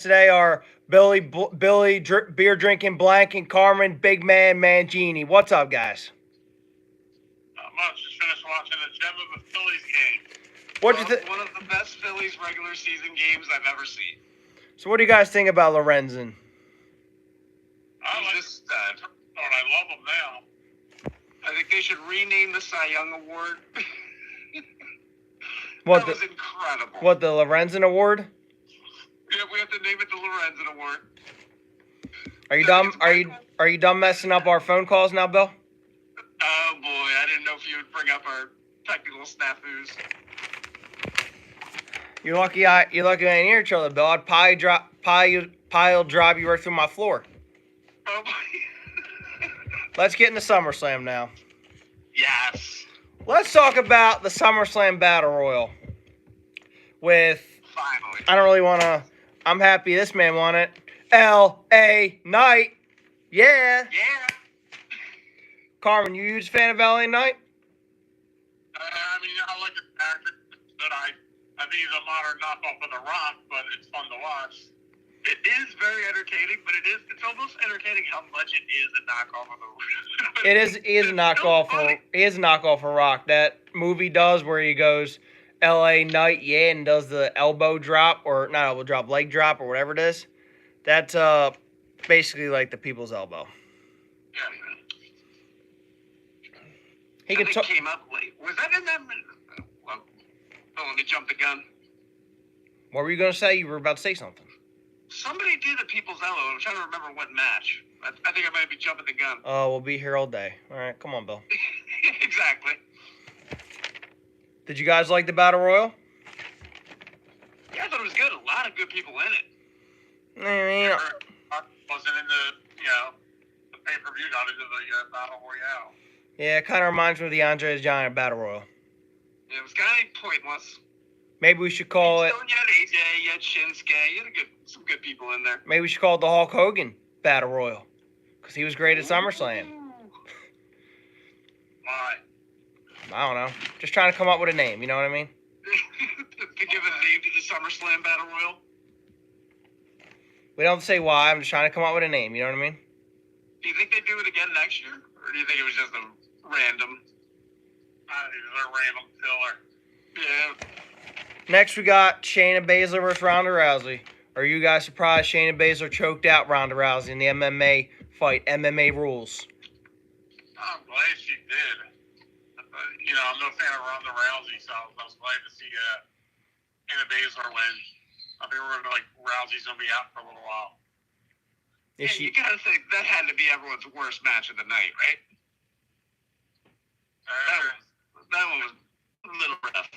Today are Billy, beer drinking blank, and Carmen, big man, Mangini. What's up, guys? Not much. Just finished watching the gem of a Phillies game. What do you think? One of the best Phillies regular season games I've ever seen. So, what do you guys think about Lorenzen? I love him now. I think they should rename the Cy Young Award. That was incredible. What, the Lorenzen Award? Yeah, we have to name it the Lorenzen Award. Are you done? Are you done messing up our phone calls now, Bill? Oh boy, I didn't know if you would bring up our technical snafus. You're lucky I ain't hear each other, Bill. I'd pile drive you right through my floor. Oh boy. Let's get into SummerSlam now. Yes. Let's talk about the SummerSlam Battle Royal. Finally. I don't really want to. I'm happy this man won it. L.A. Knight. Yeah. Yeah. Carmen, you huge fan of L.A. Knight? I like the actor, but I think he's a modern knockoff of The Rock, but it's fun to watch. It is very entertaining, but it's almost entertaining how much it is a knockoff of The Rock. He is a knockoff. He is a knockoff of Rock. That movie does where he goes L.A. Knight, yeah, and does the elbow drop, or not elbow drop, leg drop, or whatever it is. That's basically like the people's elbow. Yeah. He came up late. Was that in that? Well, let me jump the gun. What were you gonna say? You were about to say something. Somebody did a people's elbow. I'm trying to remember what match. I think I might be jumping the gun. Oh, we'll be here all day. All right, come on, Bill. Exactly. Did you guys like the Battle Royal? Yeah, I thought it was good. A lot of good people in it. Wasn't in the pay-per-view, not into the Battle Royale. Yeah, it kind of reminds me of the Andre the Giant Battle Royal. Yeah, it was kind of pointless. Maybe we should call it. You had AJ, you had Shinsuke, you had some good people in there. Maybe we should call it the Hulk Hogan Battle Royal, because he was great at SummerSlam. Why? I don't know. Just trying to come up with a name. You know what I mean? To give a name to the SummerSlam Battle Royal. We don't have to say why. I'm just trying to come up with a name. You know what I mean? Do you think they do it again next year, or do you think it was just a random? It was a random filler. Yeah. Next, we got Shayna Baszler versus Ronda Rousey. Are you guys surprised Shayna Baszler choked out Ronda Rousey in the MMA fight? MMA rules. I'm glad she did. I'm no fan of Ronda Rousey, so I was glad to see Shayna Baszler win. I think Rousey's going to be out for a little while. You got to say, that had to be everyone's worst match of the night, right? That one was a little rough.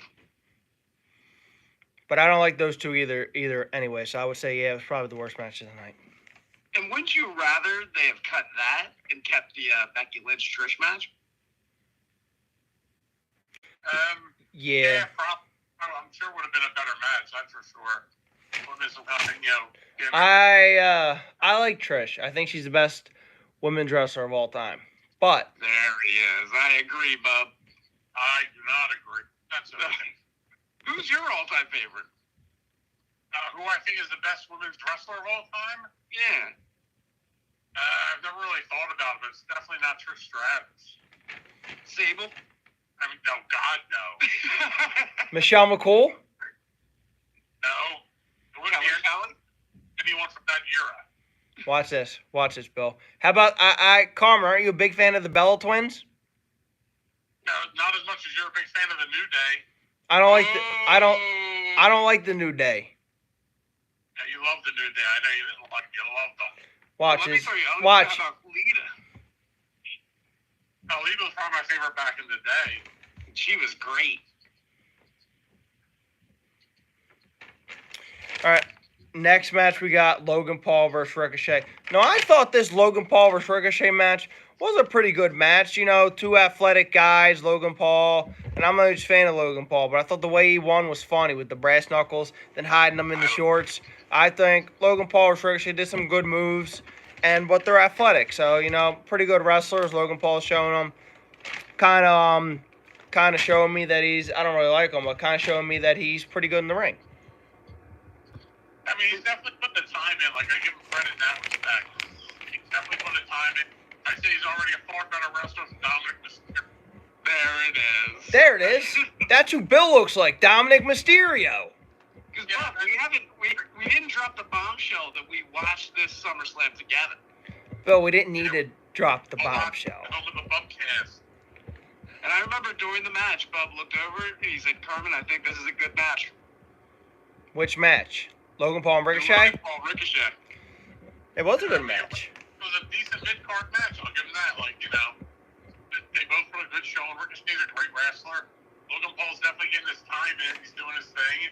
But I don't like those two either anyway, so I would say, yeah, it was probably the worst match of the night. And wouldn't you rather they have cut that and kept the Becky Lynch-Trish match? Yeah. Probably. I'm sure it would have been a better match, that's for sure. I like Trish. I think she's the best women's wrestler of all time. But there he is. I agree, Bub. I do not agree. That's okay. Who's your all-time favorite? Who I think is the best women's wrestler of all time? Yeah. I've never really thought about it, but it's definitely not Trish Stratus. Sable? No, God, no. Michelle McCool? No. It wouldn't be anyone from that era. Watch this, Bill. How about Carmen? Aren't you a big fan of the Bella Twins? No, not as much as you're a big fan of the New Day. I don't like the New Day. Yeah, you love the New Day. I know you didn't like. You love them. Watch this. Watch. How about Lita? No, Lita was probably my favorite back in the day. She was great. All right. Next match, we got Logan Paul versus Ricochet. Now, I thought this Logan Paul versus Ricochet match was a pretty good match. Two athletic guys, Logan Paul. And I'm not a huge fan of Logan Paul, but I thought the way he won was funny with the brass knuckles, then hiding them in the shorts. I think Logan Paul versus Ricochet did some good moves, but they're athletic. So, pretty good wrestlers. Logan Paul's showing them. Kind of showing me that I don't really like him, but kind of showing me that he's pretty good in the ring. I mean, he's definitely put the time Like, I give him credit in that respect. He's definitely put the time in. I say he's already a far better wrestler than Dominic Mysterio. There it is. There it is. That's who Bill looks like, Dominic Mysterio. Because we didn't drop the bombshell that we watched this SummerSlam together. Bill, we didn't need to drop the bombshell. Over the Bubcast. And I remember during the match, Bub looked over and he said, "Carmen, I think this is a good match." Which match? Logan Paul and Ricochet? Logan Paul Ricochet. It was a good match. It was a decent mid-card match. I'll give him that. Like, you know, they both put a good show. And Ricochet's a great wrestler. Logan Paul's definitely getting his time in. He's doing his thing.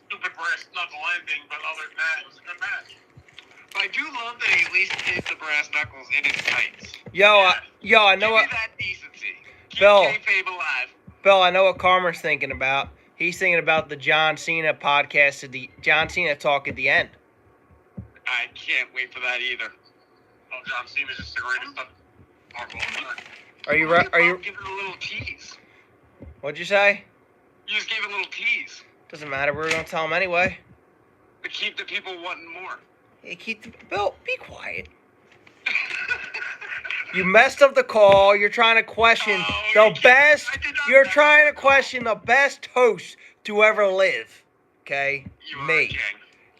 Stupid brass knuckle ending, but other than that, it was a good match. But I do love that he at least hit the brass knuckles in his tights. I know what. Give me that decency. Keep Bill. kayfabe alive. Bill, I know what Carmen's thinking about. He's thinking about the John Cena podcast, the John Cena talk at the end. I can't wait for that either. Oh, John Cena's just the greatest of our time. Are you? Give it a little tease. What'd you say? You just gave a little tease. Doesn't matter. We're gonna tell him anyway. To keep the people wanting more. Hey, Bill, be quiet. You messed up the call. You're trying to question the best. You're trying to question the best host to ever live. Okay, me.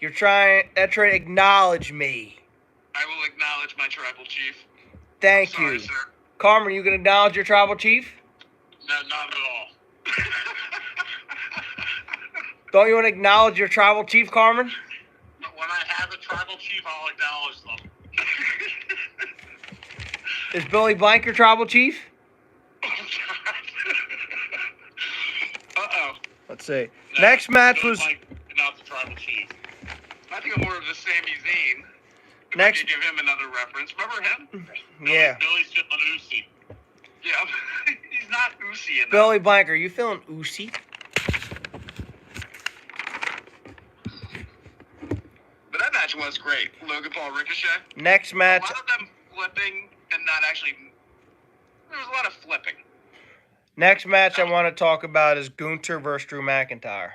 You're trying. That's right. Acknowledge me. I will acknowledge my tribal chief. Thank Sorry, you, sir. Carmen. You gonna acknowledge your tribal chief? No, not at all. Don't you want to acknowledge your tribal chief, Carmen? When I have a tribal chief, I'll acknowledge them. Is Billy Blank your tribal chief? Oh, God. Uh-oh. Let's see. Next match was. Not the tribal chief. I think I'm more of the Sami Zayn. If Next. I could give him another reference. Remember him? Yeah. Billy's feeling Uzi. Yeah. He's not Uzi enough. Billy Blank, are you feeling oozy? But that match was great. Logan Paul Ricochet. Next match. A lot of them flipping and not actually. There was a lot of flipping. Next match I want to talk about is Gunther versus Drew McIntyre.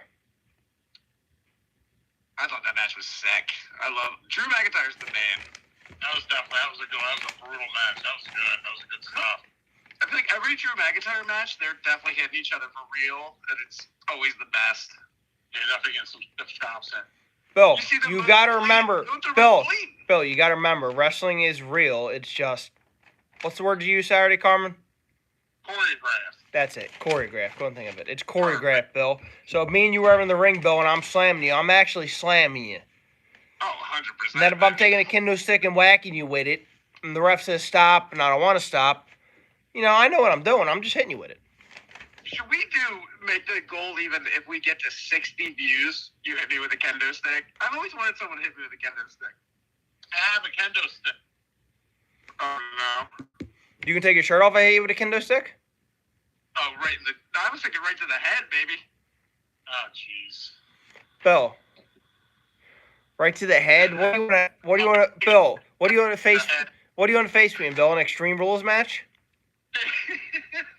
I thought that match was sick. I love Drew McIntyre's the man. That was a brutal match. That was good. That was good stuff. I feel like every Drew McIntyre match, they're definitely hitting each other for real, and it's always the best. Yeah, definitely getting some stiff chops in. Bill, You you got to clean. remember. Gunther Bill, was clean. Bill, you got to remember. Wrestling is real. It's just. What's the word you used Saturday, Carmen? Choreographed. That's it. Choreographed. Couldn't think of it. It's choreographed, Bill. So if me and you were in the ring, Bill, and I'm slamming you, I'm actually slamming you. Oh, 100%. And then if I'm taking a kendo stick and whacking you with it, and the ref says stop, and I don't want to stop, you know, I know what I'm doing. I'm just hitting you with it. Should we make the goal even if we get to 60 views, you hit me with a kendo stick? I've always wanted someone to hit me with a kendo stick. I have a kendo stick. Oh, no. You can take your shirt off and hit you with a kendo stick? Oh, right in the... I was thinking right to the head, baby. Oh, jeez. Bill. Right to the head? What do you want to Bill, what do you want to face What do you want to face me in, Bill? An Extreme Rules match?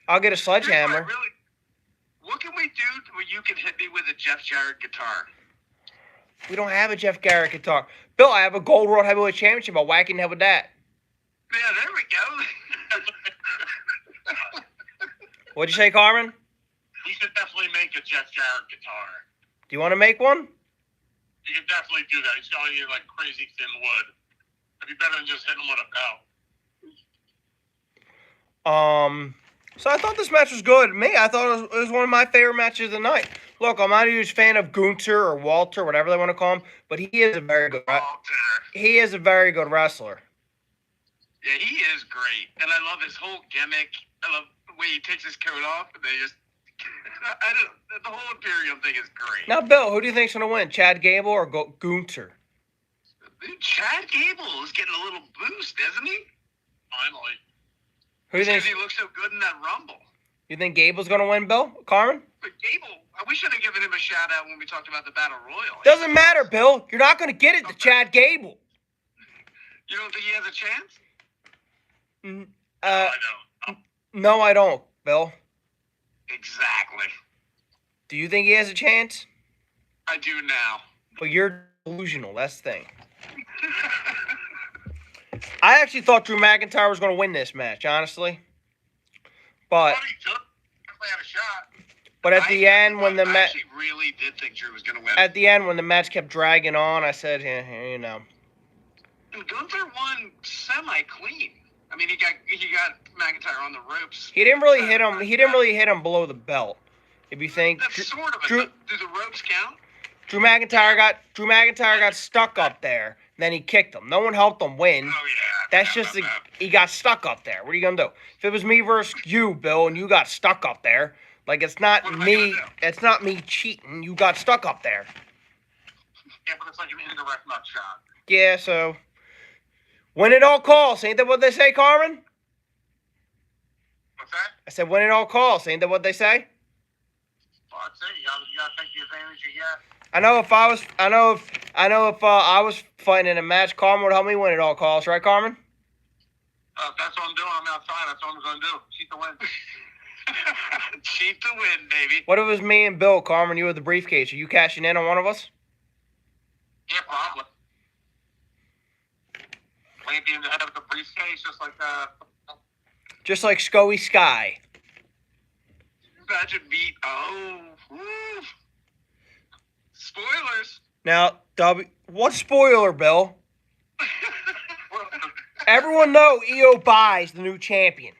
I'll get a sledgehammer. What can we do where you can hit me with a Jeff Jarrett guitar? We don't have a Jeff Jarrett guitar. Bill, I have a Gold World Heavyweight Championship. I'll whack your head with that. Yeah, there we go. What'd you say, Carmen? You should definitely make a Jeff Jarrett guitar. Do you want to make one? You can definitely do that. He's going to need like crazy thin wood. It'd be better than just hitting him with a belt. So I thought this match was good. I thought it was one of my favorite matches of the night. Look, I'm not a huge fan of Gunther or Walter, whatever they want to call him, but he is a very good wrestler. Yeah, he is great. And I love his whole gimmick. I love the way he takes his coat off and they just... the whole Imperium thing is great. Now, Bill, who do you think's going to win? Chad Gable or Gunther? Dude, Chad Gable is getting a little boost, isn't he? Finally. Who do you think? Because he looks so good in that Rumble. You think Gable's going to win, Bill? Carmen? But Gable, we should have given him a shout out when we talked about the Battle Royal. Doesn't matter, Bill. You're not going to get it to Chad Gable. You don't think he has a chance? I don't. No, I don't, Bill. Exactly. Do you think he has a chance? I do now. But you're delusional. That's the thing. I actually thought Drew McIntyre was going to win this match, honestly. But He definitely had a shot. but at the end, when the I match actually really did think Drew was going to win. at the end when the match kept dragging on, I said, yeah, you know. And Gunther won semi-clean. I mean, he got McIntyre on the ropes. He didn't really hit him. He didn't really hit him below the belt. If you think That's sort of Drew, do the ropes count? Drew McIntyre got stuck up there. Then he kicked him. No one helped him win. Oh yeah. That's just he got stuck up there. What are you gonna do? If it was me versus you, Bill, and you got stuck up there, like it's not What am I me. gonna do? It's not me cheating. You got stuck up there. Yeah, but it's like an indirect nut shot. Yeah. So when it all calls, ain't that what they say, Carmen? What's that? I said when it all calls, ain't that what they say? Well, I'd say you gotta take the advantage you get. I know if I was fighting in a match, Carmen would help me win it all calls, right, Carmen? That's what I'm doing. I'm outside. That's what I'm going to do. Cheat the win. Cheat to win, baby. What if it was me and Bill, Carmen? You with the briefcase. Are you cashing in on one of us? Yeah, probably. Maybe in the head of the briefcase, Just like Scoey Sky. Imagine me. Oh. Woo. Spoilers. Now, what spoiler, Bill? Everyone know Io buys the new champion.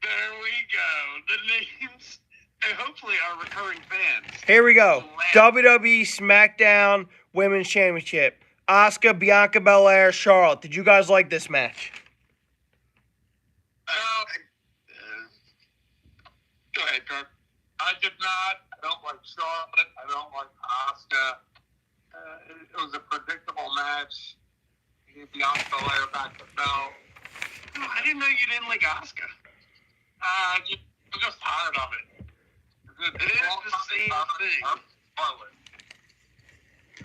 There we go. The names, and hopefully our recurring fans. Here we go. WWE SmackDown Women's Championship. Asuka, Bianca Belair, Charlotte. Did you guys like this match? Go ahead, Carl. I did not. I don't like Charlotte. I don't like Asuka. It was a predictable match. Bianca Belair back to belt. Oh, I didn't know you didn't like Asuka. I'm just tired of it. It is the same thing.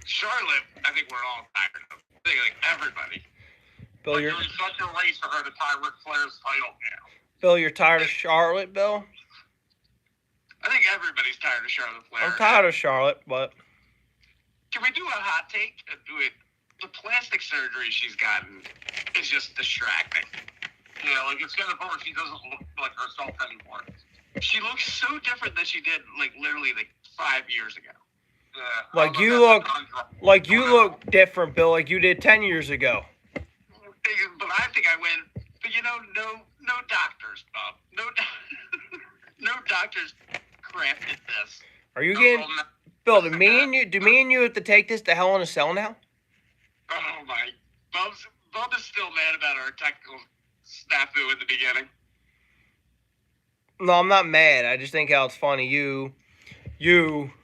Charlotte, I think we're all tired of. I think like everybody. Bill, you're Doing such a race for her to tie Ric Flair's title now. Bill, you're tired of Charlotte, Bill? I think everybody's tired of Charlotte Flair. I'm tired of Charlotte, but Can we do a hot take? The plastic surgery she's gotten is just distracting. Yeah, like it's getting to the point where she doesn't look like herself anymore. She looks so different than she did like literally like 5 years ago. Yeah, like you look different, Bill, like you did 10 years ago. But I think I win. But you know, no doctors, Bob. No doctors crafted this. Are you getting Bill? Do me and you have to take this to Hell in a Cell now? Oh my! Bob is still mad about our technical snafu at the beginning. No, I'm not mad. I just think how it's funny. You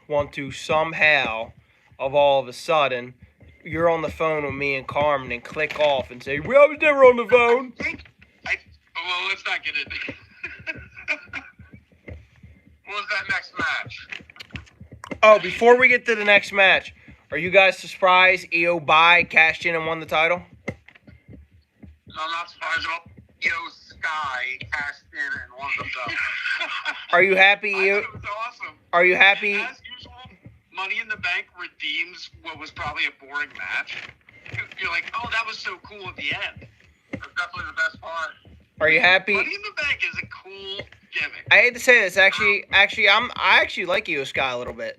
want to somehow, of all of a sudden, you're on the phone with me and Carmen and click off and say, "Well, I was never on the phone." Well, let's not get into. What was that next match? Oh, before we get to the next match, are you guys surprised Io cashed in and won the title? No, I'm not surprised at all. Io Sky cashed in and won the belt. Are you happy, I Io? thought it was awesome. Are you happy? As usual, Money in the Bank redeems what was probably a boring match. You're like, oh, that was so cool at the end. That's definitely the best part. Are you happy? Money in the Bank is a cool gimmick. I hate to say this, I actually like Io Sky a little bit.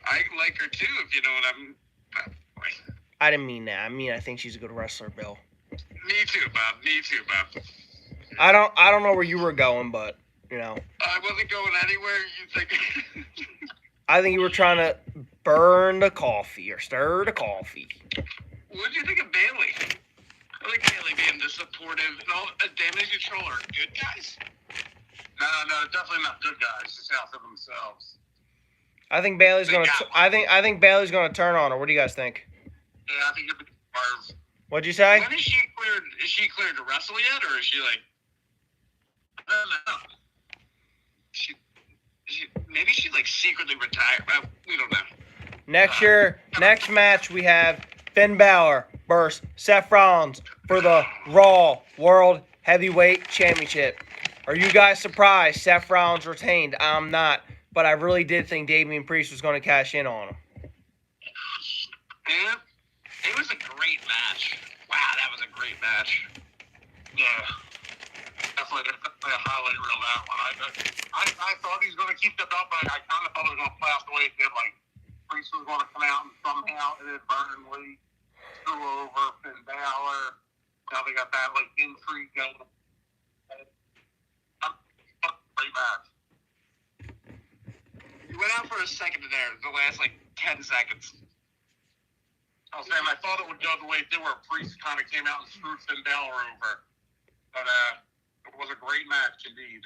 I like her too, if you know what I'm. I didn't mean that. I mean I think she's a good wrestler, Bill. Me too, Bob. Me too, Bob. I don't know where you were going, but you know. I wasn't going anywhere. You think? I think you were trying to burn the coffee or stir the coffee. What did you think of Bailey? I like Bailey being the supportive and all. Damage Control are good guys. No, definitely not good guys. Just out for themselves. I think Bailey's gonna. I think Bailey's gonna turn on her. What do you guys think? Yeah, I think it'd be Merv. What'd you say? When is she cleared? Is she cleared to wrestle yet, or is she like? I don't know. Maybe she's like secretly retired. We don't know. Next match we have Finn Balor versus Seth Rollins for the Raw World Heavyweight Championship. Are you guys surprised Seth Rollins retained? I'm not, but I really did think Damian Priest was going to cash in on him. Yeah, it was a great match. Wow, that was a great match. Yeah. Definitely a highlight reel, that one. I thought he was going to keep the belt, but I kind of thought it was going to play out the way it did. Like, Priest was going to come out and somehow inadvertently screw over Finn Balor. Now they got that, like, intrigue going. Great match. You went out for a second there, the last, 10 seconds. I was saying, I thought it would go the way it did, where Priest kind of came out and screwed Finn Balor over. But, it was a great match, indeed.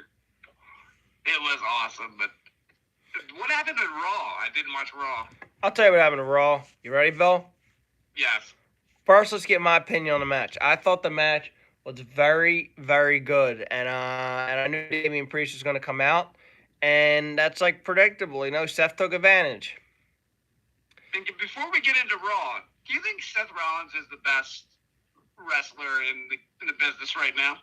It was awesome, but what happened in Raw? I didn't watch Raw. I'll tell you what happened to Raw. You ready, Bill? Yes. First, let's get my opinion on the match. I thought the match was very, very good, and I knew Damian Priest was going to come out, and that's predictable. Seth took advantage. And before we get into Raw, do you think Seth Rollins is the best wrestler in the business right now?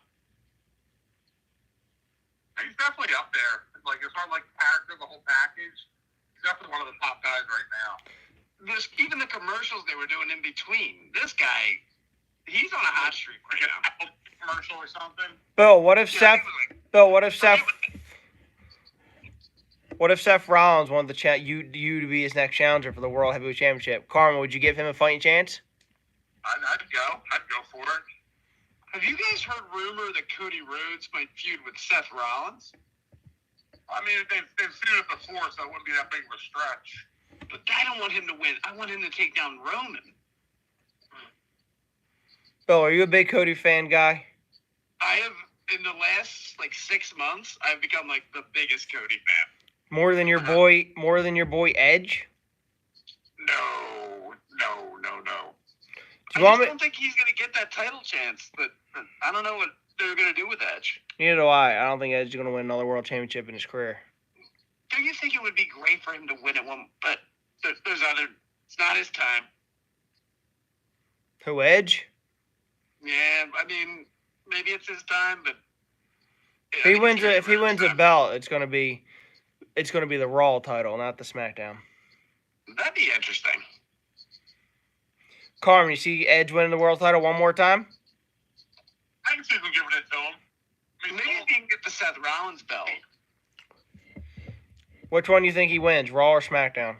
He's definitely up there. As far as character, the whole package, he's definitely one of the top guys right now. Even the commercials they were doing in between. This guy, he's on a hot streak right now. Commercial or something. Bill, what if Seth Rollins wanted you to be his next challenger for the World Heavyweight Championship? Carmen, would you give him a fighting chance? I'd go for it. Have you guys heard rumor that Cody Rhodes might feud with Seth Rollins? I mean, they've feuded before, so it wouldn't be that big of a stretch. But I don't want him to win. I want him to take down Roman. Bill, are you a big Cody fan guy? I have, in the last 6 months, I've become the biggest Cody fan. More than your boy Edge? No. I don't think he's going to get that title chance, but I don't know what they're going to do with Edge. Neither do I. I don't think Edge is going to win another world championship in his career. Do you think it would be great for him to win it one? But there's other. It's not his time. Who, Edge? Yeah, I mean, maybe it's his time, but if he wins a belt, it's going to be the Raw title, not the SmackDown. That'd be interesting. Carmen, you see Edge winning the world title one more time? I can see them giving it to him. I mean, maybe he can get the Seth Rollins belt. Which one do you think he wins, Raw or SmackDown?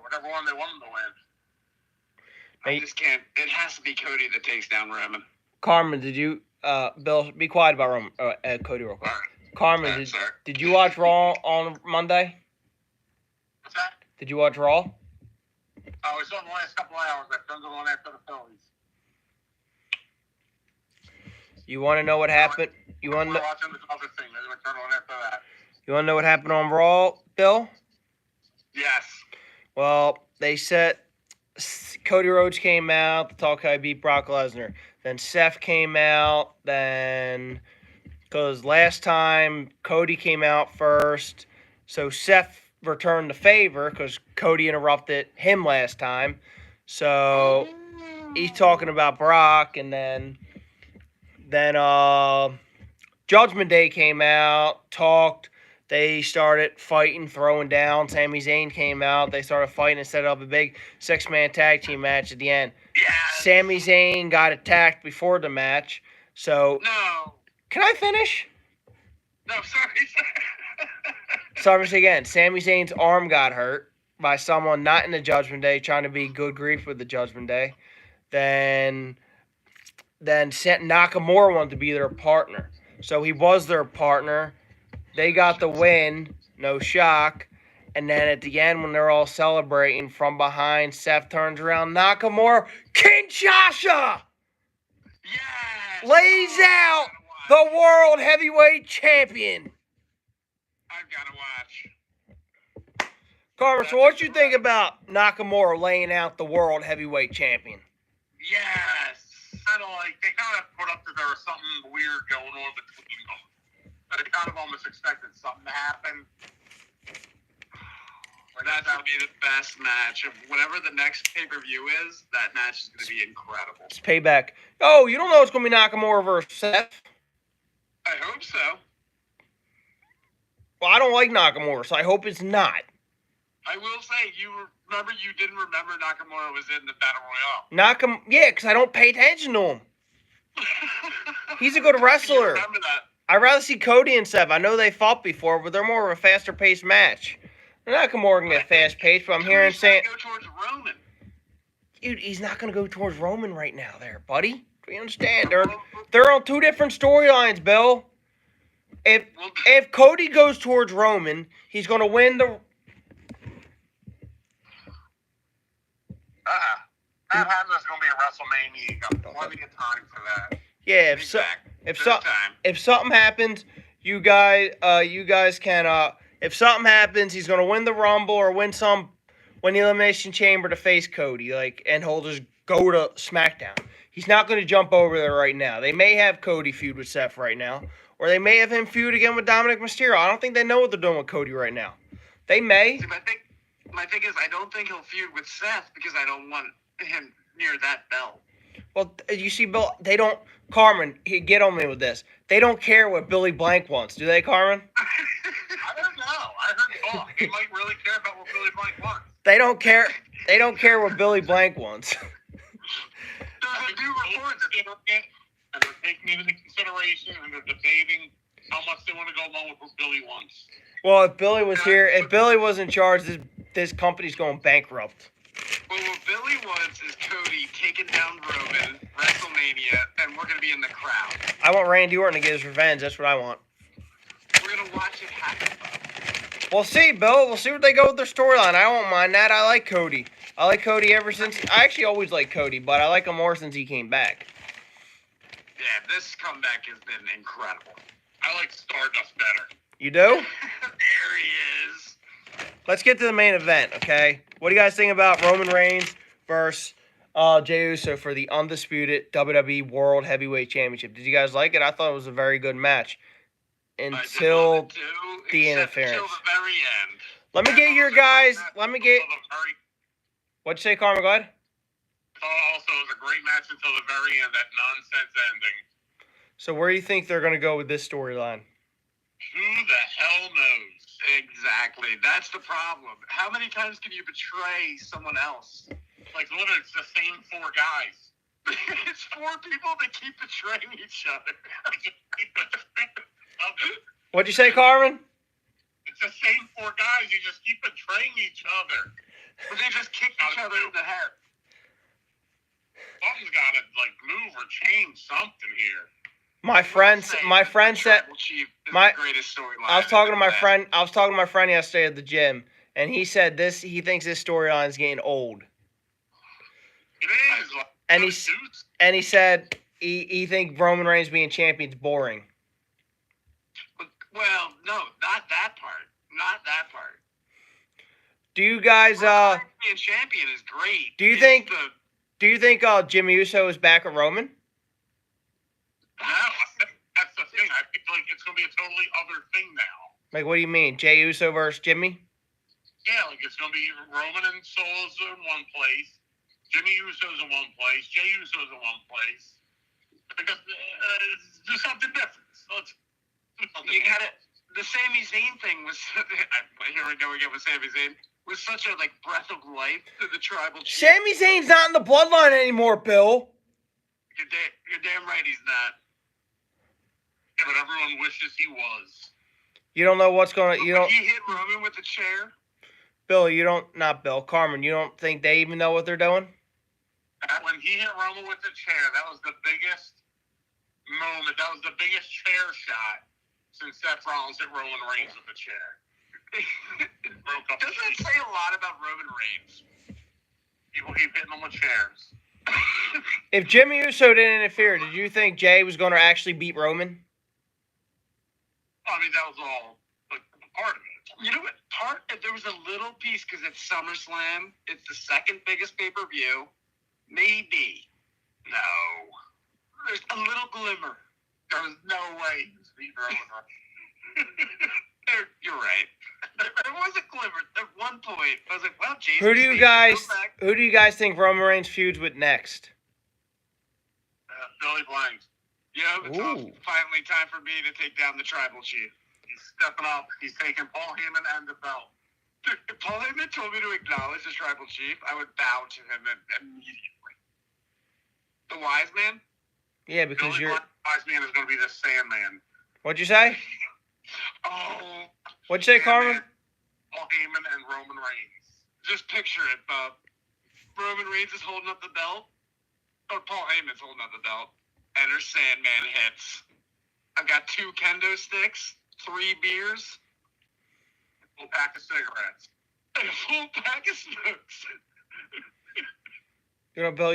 Whatever one they want him to win. I just can't. It has to be Cody that takes down Roman. Carmen, did you, Bill, be quiet about Roman, Cody real quick. All right. Carmen, did you watch Raw on Monday? What's that? Did you watch Raw? Oh, it's on the last couple of hours. I turned it on after the Phillies. You want to know what happened? You want to watching this other thing. They're going to turn it on after that. You want to know what happened on Raw, Bill? Yes. Well, they said Cody Rhodes came out. The Tall Guy beat Brock Lesnar. Then Seth came out. Then, because last time Cody came out first, so Seth returned the favor because Cody interrupted him last time. So he's talking about Brock, and then Judgment Day came out, talked. They started fighting, throwing down. Sami Zayn came out. They started fighting and set up a big six-man tag team match at the end. Yes. Sami Zayn got attacked before the match. So No. can I finish? No, sorry. Sorry again. Sami Zayn's arm got hurt by someone not in the Judgment Day, trying to be good grief with the Judgment Day. Then Nakamura wanted to be their partner. So he was their partner. They got the win, no shock. And then at the end, when they're all celebrating from behind, Seth turns around, Nakamura, Kinshasa! Yes! Lays out the World Heavyweight Champion. I've got to watch. Carmen, so what you think about Nakamura laying out the World Heavyweight Champion? Yes! They kind of put up that there was something weird going on between them. But they kind of almost expected something to happen. That's going to be the best match. Of whatever the next pay-per-view is, that match is going to be incredible. It's payback. Oh, you don't know it's going to be Nakamura versus Seth? I hope so. Well, I don't like Nakamura, so I hope it's not. I will say, remember you didn't remember Nakamura was in the Battle Royale. Yeah, because I don't pay attention to him. He's a good You wrestler. remember that? I'd rather see Cody and Seth. I know they fought before, but they're more of a faster paced match. Nakamura can get fast paced, but I'm hearing saying, go towards Roman. dude, he's not gonna go towards Roman right now, there, buddy. Do you understand? They're on two different storylines, Bill. If Cody goes towards Roman, he's gonna win the. That happens going to be a WrestleMania. You got plenty of time for that. Yeah, if something happens, you guys can. If something happens, he's gonna win the Rumble or win the Elimination Chamber to face Cody, and he'll just go to SmackDown. He's not gonna jump over there right now. They may have Cody feud with Seth right now, or they may have him feud again with Dominic Mysterio. I don't think they know what they're doing with Cody right now. They may. See, my thing is, I don't think he'll feud with Seth because I don't want him near that belt. Well, you see, Bill, they don't. Carmen, get on me with this. They don't care what Billy Blank wants, do they, Carmen? I don't know. I heard talk. They might really care about what Billy Blank wants. They don't care. They don't care what Billy Blank wants. There's new reports. And they're taking it into consideration, and they're debating how much they want to go along with what Billy wants. Well, if Billy was here, if Billy was in charge, this company's going bankrupt. Well, what Billy wants is Cody taking down Roman, WrestleMania, and we're going to be in the crowd. I want Randy Orton to get his revenge. That's what I want. We're going to watch it happen. We'll see, Bill. We'll see what they go with their storyline. I won't mind that. I like Cody. I like Cody ever since. I actually always liked Cody, but I like him more since he came back. Yeah, this comeback has been incredible. I like Stardust better. You do? There he is. Let's get to the main event, okay? What do you guys think about Roman Reigns versus Jey Uso for the undisputed WWE World Heavyweight Championship? Did you guys like it? I thought it was a very good match until the interference. Until the very end. Let me get your guys. What'd you say, Carmen? Go ahead. Also, it was a great match until the very end. That nonsense ending. So where do you think they're going to go with this storyline? Who the hell knows? Exactly. That's the problem. How many times can you betray someone else? Like, literally, it's the same four guys. It's four people that keep betraying each other. What'd you say, Carmen? It's the same four guys. You just keep betraying each other. But they just kick each other in the head. Something's got to, move or change something here. My friend said the greatest storyline. I was talking to my friend yesterday at the gym, and he said he thinks this storyline is getting old. It is. And he said he thinks Roman Reigns being champion is boring. Well, no, not that part. Not that part. Do you guys being champion is great. Do you think Jimmy Uso is back at Roman? That's the thing. I think it's going to be a totally other thing now. Like, what do you mean? Jey Uso versus Jimmy? Yeah, it's going to be Roman and Solo's in one place. Jimmy Uso's in one place. Jey Uso's in one place. Because, do something different. Let's do something you got it. The Sami Zayn thing was, here we go again with Sami Zayn, was such a breath of life to the tribal chief. Sami Zayn's not in the bloodline anymore, Bill. You're damn right he's not. Yeah, but everyone wishes he was. You don't know what's going to... He hit Roman with the chair? Bill, not Bill. Carmen, you don't think they even know what they're doing? When he hit Roman with the chair, that was the biggest moment. That was the biggest chair shot since Seth Rollins hit Roman Reigns with the chair. Doesn't that say a lot about Roman Reigns? People keep hitting him with chairs. If Jimmy Uso didn't interfere, did you think Jey was going to actually beat Roman? I mean, that was all part of it. You know what? There was a little piece because it's SummerSlam. It's the second biggest pay-per-view. Maybe. No. There's a little glimmer. There was no way he was beating Roman Reigns. You're right. There was a glimmer at one point. I was like, well, Jason. Who do you guys think Roman Reigns feuds with next? Billy Blank. Yeah, it's finally time for me to take down the tribal chief. He's stepping up. He's taking Paul Heyman and the belt. Dude, if Paul Heyman told me to acknowledge the tribal chief, I would bow to him immediately. The wise man? Yeah, The because only you're. wise man is going to be the Sandman. What'd you say? Oh. What'd you say, Carmen? Paul Heyman and Roman Reigns. Just picture it, Bob. Roman Reigns is holding up the belt. Or Paul Heyman's holding up the belt. And her Sandman hits. I've got 2 kendo sticks, 3 beers, A full pack of cigarettes. and a full pack of smokes. You know, Bill,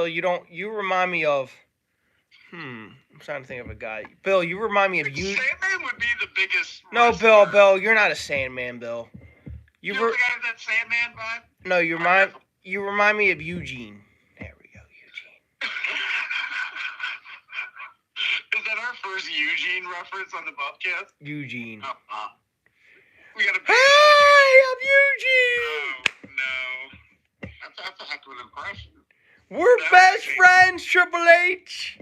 you remind me of. I'm trying to think of a guy. Bill, you remind me of you. Sandman would be the biggest. No, wrestler. Bill, you're not a Sandman, Bill. You don't think I have that Sandman vibe? No, you remind me of Eugene. There we go, Eugene. Is that our first Eugene reference on the Bobcast? Eugene. We got a. Hey, I'm Eugene. Oh no. That's a heck of an impression. We're best friends, Triple H.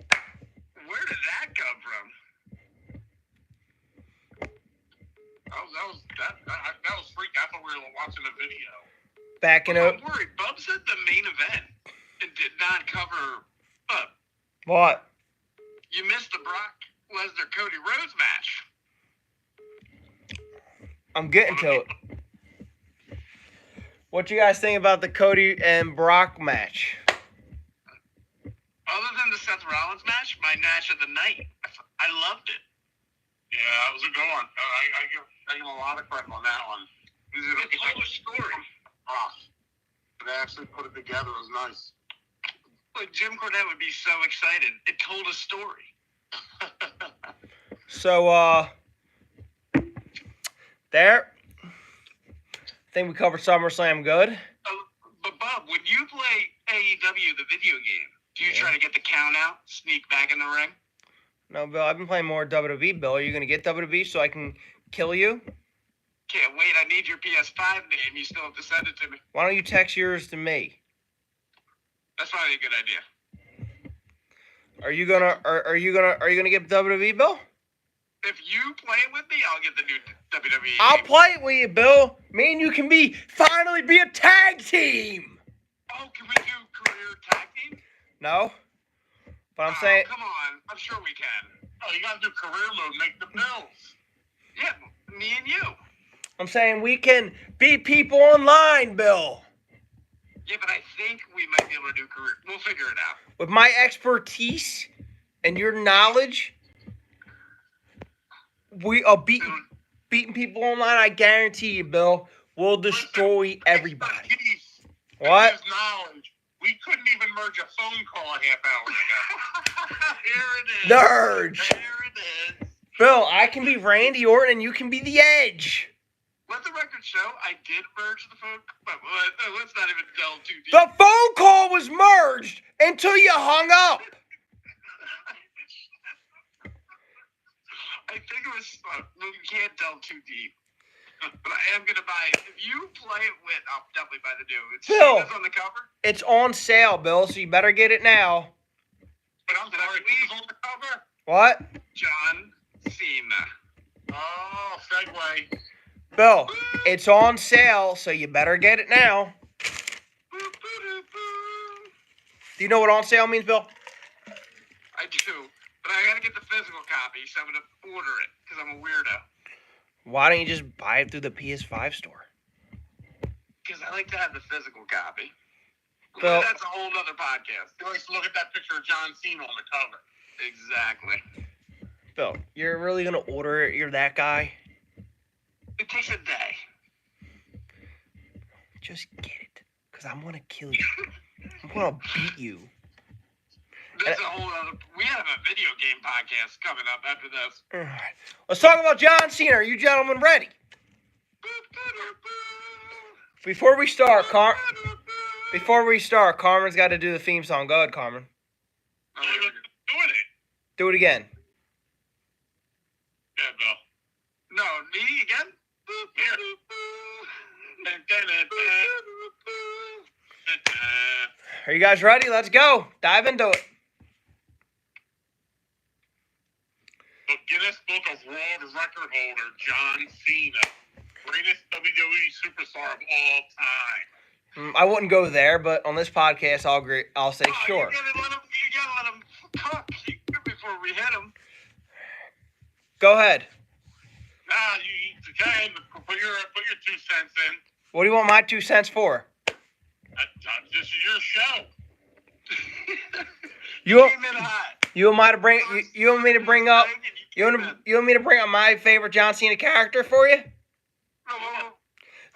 Where did that come from? That was freaky. I thought we were watching a video. Backing up. I'm worried. Bub said the main event and did not cover. What? You missed the Brock Lesnar Cody Rhodes match. I'm getting to it. What you guys think about the Cody and Brock match? Other than the Seth Rollins match, my match of the night. I loved it. Yeah, that was a good one. I give a lot of credit on that one. It told a story. They actually put it together. It was nice. Like Jim Cornette would be so excited. It told a story. So, there. I think we covered SummerSlam good. But Bob, when you play AEW, the video game, do you try to get the count out, sneak back in the ring? No, Bill, I've been playing more WWE, Bill. Are you going to get WWE so I can kill you? Can't wait. I need your PS5 name. You still have to send it to me. Why don't you text yours to me? That's probably a good idea. Are you gonna get WWE, Bill? If you play with me, I'll get the new WWE. I'll play it with you, Bill. Me and you can finally be a tag team. Oh, can we do career tag team? No, but I'm saying. Come on, I'm sure we can. Oh, you got to do career mode. Make the bills. Yeah, me and you. I'm saying we can beat people online, Bill. Yeah, but I think we might be able to do career. We'll figure it out. With my expertise and your knowledge, we are beating people online. I guarantee you, Bill. We'll destroy everybody. Expertise What? and his knowledge. We couldn't even merge a phone call a half hour ago. Here it is. Nerds. There it is. Bill, I can be Randy Orton and you can be the Edge. Let the record show I did merge the phone, but let's not even delve too deep. The phone call was merged until you hung up. I think it was. We can't delve too deep. But I am gonna buy. If you play it with, I'll definitely buy the new. It's Bill. Cena's on the cover. It's on sale, Bill, so you better get it now. But I'm sorry, who's on the cover? What? John Cena. Oh, segue. Bill, it's on sale, so you better get it now. Do you know what on sale means, Bill? I do, but I gotta get the physical copy, so I'm gonna order it because I'm a weirdo. Why don't you just buy it through the PS5 store? Because I like to have the physical copy. Bill, That's a whole other podcast. You always look at that picture of John Cena on the cover. Exactly. Bill, you're really going to order it? You're that guy? It takes a day. Just get it, because I'm going to kill you. I'm going to beat you. There's a whole other. We have a video game podcast coming up after this. All right. Let's talk about John Cena. Are you gentlemen ready? Before we start, Carmen's got to do the theme song. Go ahead, Carmen. Doing it. Do it again. Yeah, Bill. No, me again? Are you guys ready? Let's go. Dive into it. The Guinness Book of World Record holder, John Cena. Greatest WWE superstar of all time. I wouldn't go there, but on this podcast, I'll agree. I'll say sure. You gotta let him cook before we hit him. Go ahead. Nah, you can put your 2 cents in. What do you want my 2 cents for? This is your show. You want, Came in hot. you want me to bring you want me to bring up you want me to bring up my favorite John Cena character for you?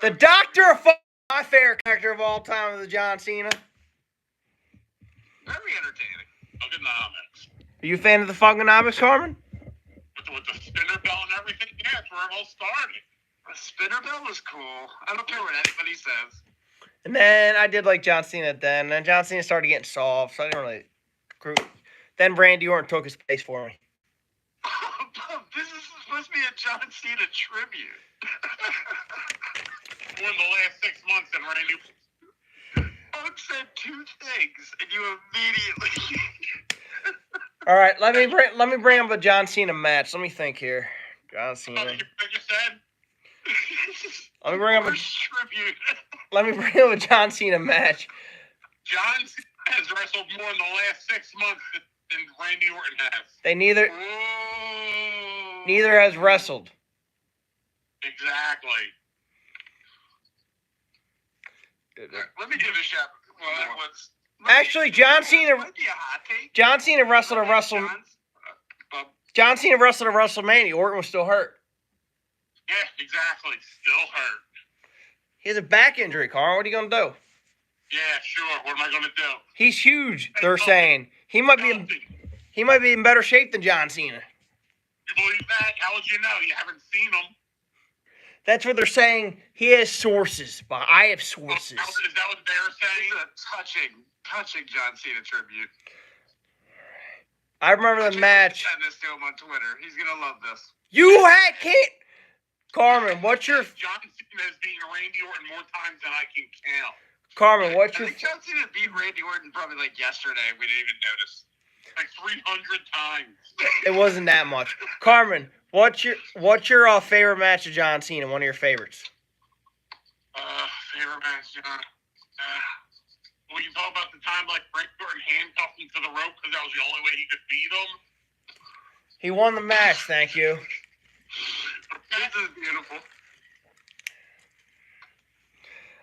The Doctor of my favorite character of all time is the John Cena. Very entertaining. Thugonomics. Are you a fan of the Thugonomics, Carmen? With the spinner belt and everything, yeah, that's where it all started. The spinner belt was cool. I don't care what anybody says. And then I did like John Cena then. And then John Cena started getting soft, so I didn't really. Then Randy Orton took his place for me. This is supposed to be a John Cena tribute. For the last 6 months, and Randy. Owen said 2 things, and you immediately. All right, let me bring up a John Cena match. Let me think here. John Cena. I just said. Let me bring up tribute. Let me bring up a John Cena match. John Cena has wrestled more in the last 6 months than Randy Orton has. They neither has wrestled. Exactly. Let me give it a shot. Well, that was. Actually, John Cena. Might be a hot take. John Cena wrestled a John Cena wrestled a WrestleMania. Orton was still hurt. Yeah, exactly. Still hurt. He has a back injury, Carl. What are you gonna do? Yeah, sure. What am I gonna do? He's huge. They're saying he might be in better shape than John Cena. You believe that? How would you know? You haven't seen him. That's what they're saying. He has sources, but I have sources. Is that what they're saying? It's a touching John Cena tribute. I remember the match. Send this to him on Twitter. He's gonna love this. Can't. Carmen, what's your John Cena has beaten Randy Orton more times than I can count. Carmen? What's your I think John Cena beat Randy Orton probably like yesterday. We didn't even notice. Like 300 times. It wasn't that much. Carmen, what's your favorite match of John Cena? One of your favorites? Favorite match, John. Well, you talk about the time like Randy Orton handcuffed him to the rope because that was the only way he could beat him. He won the match. Thank you. This is beautiful.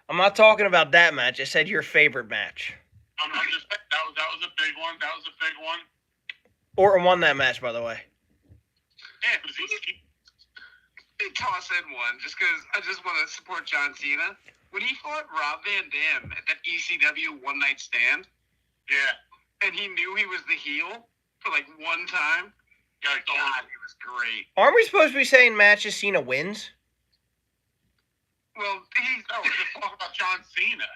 I'm not talking about that match. I said your favorite match. I'm just saying that was a big one. That was a big one. Orton won that match, by the way. Yeah, because They toss in one just because I just want to support John Cena. When he fought Rob Van Dam at that ECW One Night Stand, yeah, and he knew he was the heel for like one time. yeah, God, he was great. Aren't we supposed to be saying matches Cena wins? Well, we're just talking about John Cena.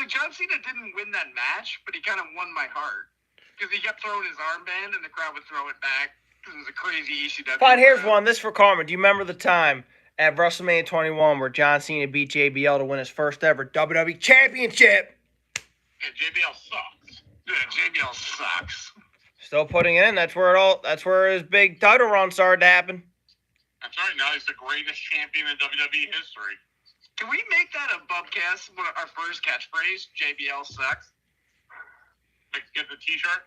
John Cena didn't win that match, but he kind of won my heart because he kept throwing his armband, and the crowd would throw it back because it was a crazy ECW. Fine, here's one. This for Carmen. Do you remember the time at WrestleMania 21 where John Cena beat JBL to win his first ever WWE Championship? Yeah, JBL sucks. Yeah, JBL sucks. Still putting it in. That's where his big title run started to happen. That's right. Now he's the greatest champion in WWE history. Can we make that a Bubcast? Our first catchphrase: JBL sucks. Like, get the T-shirt.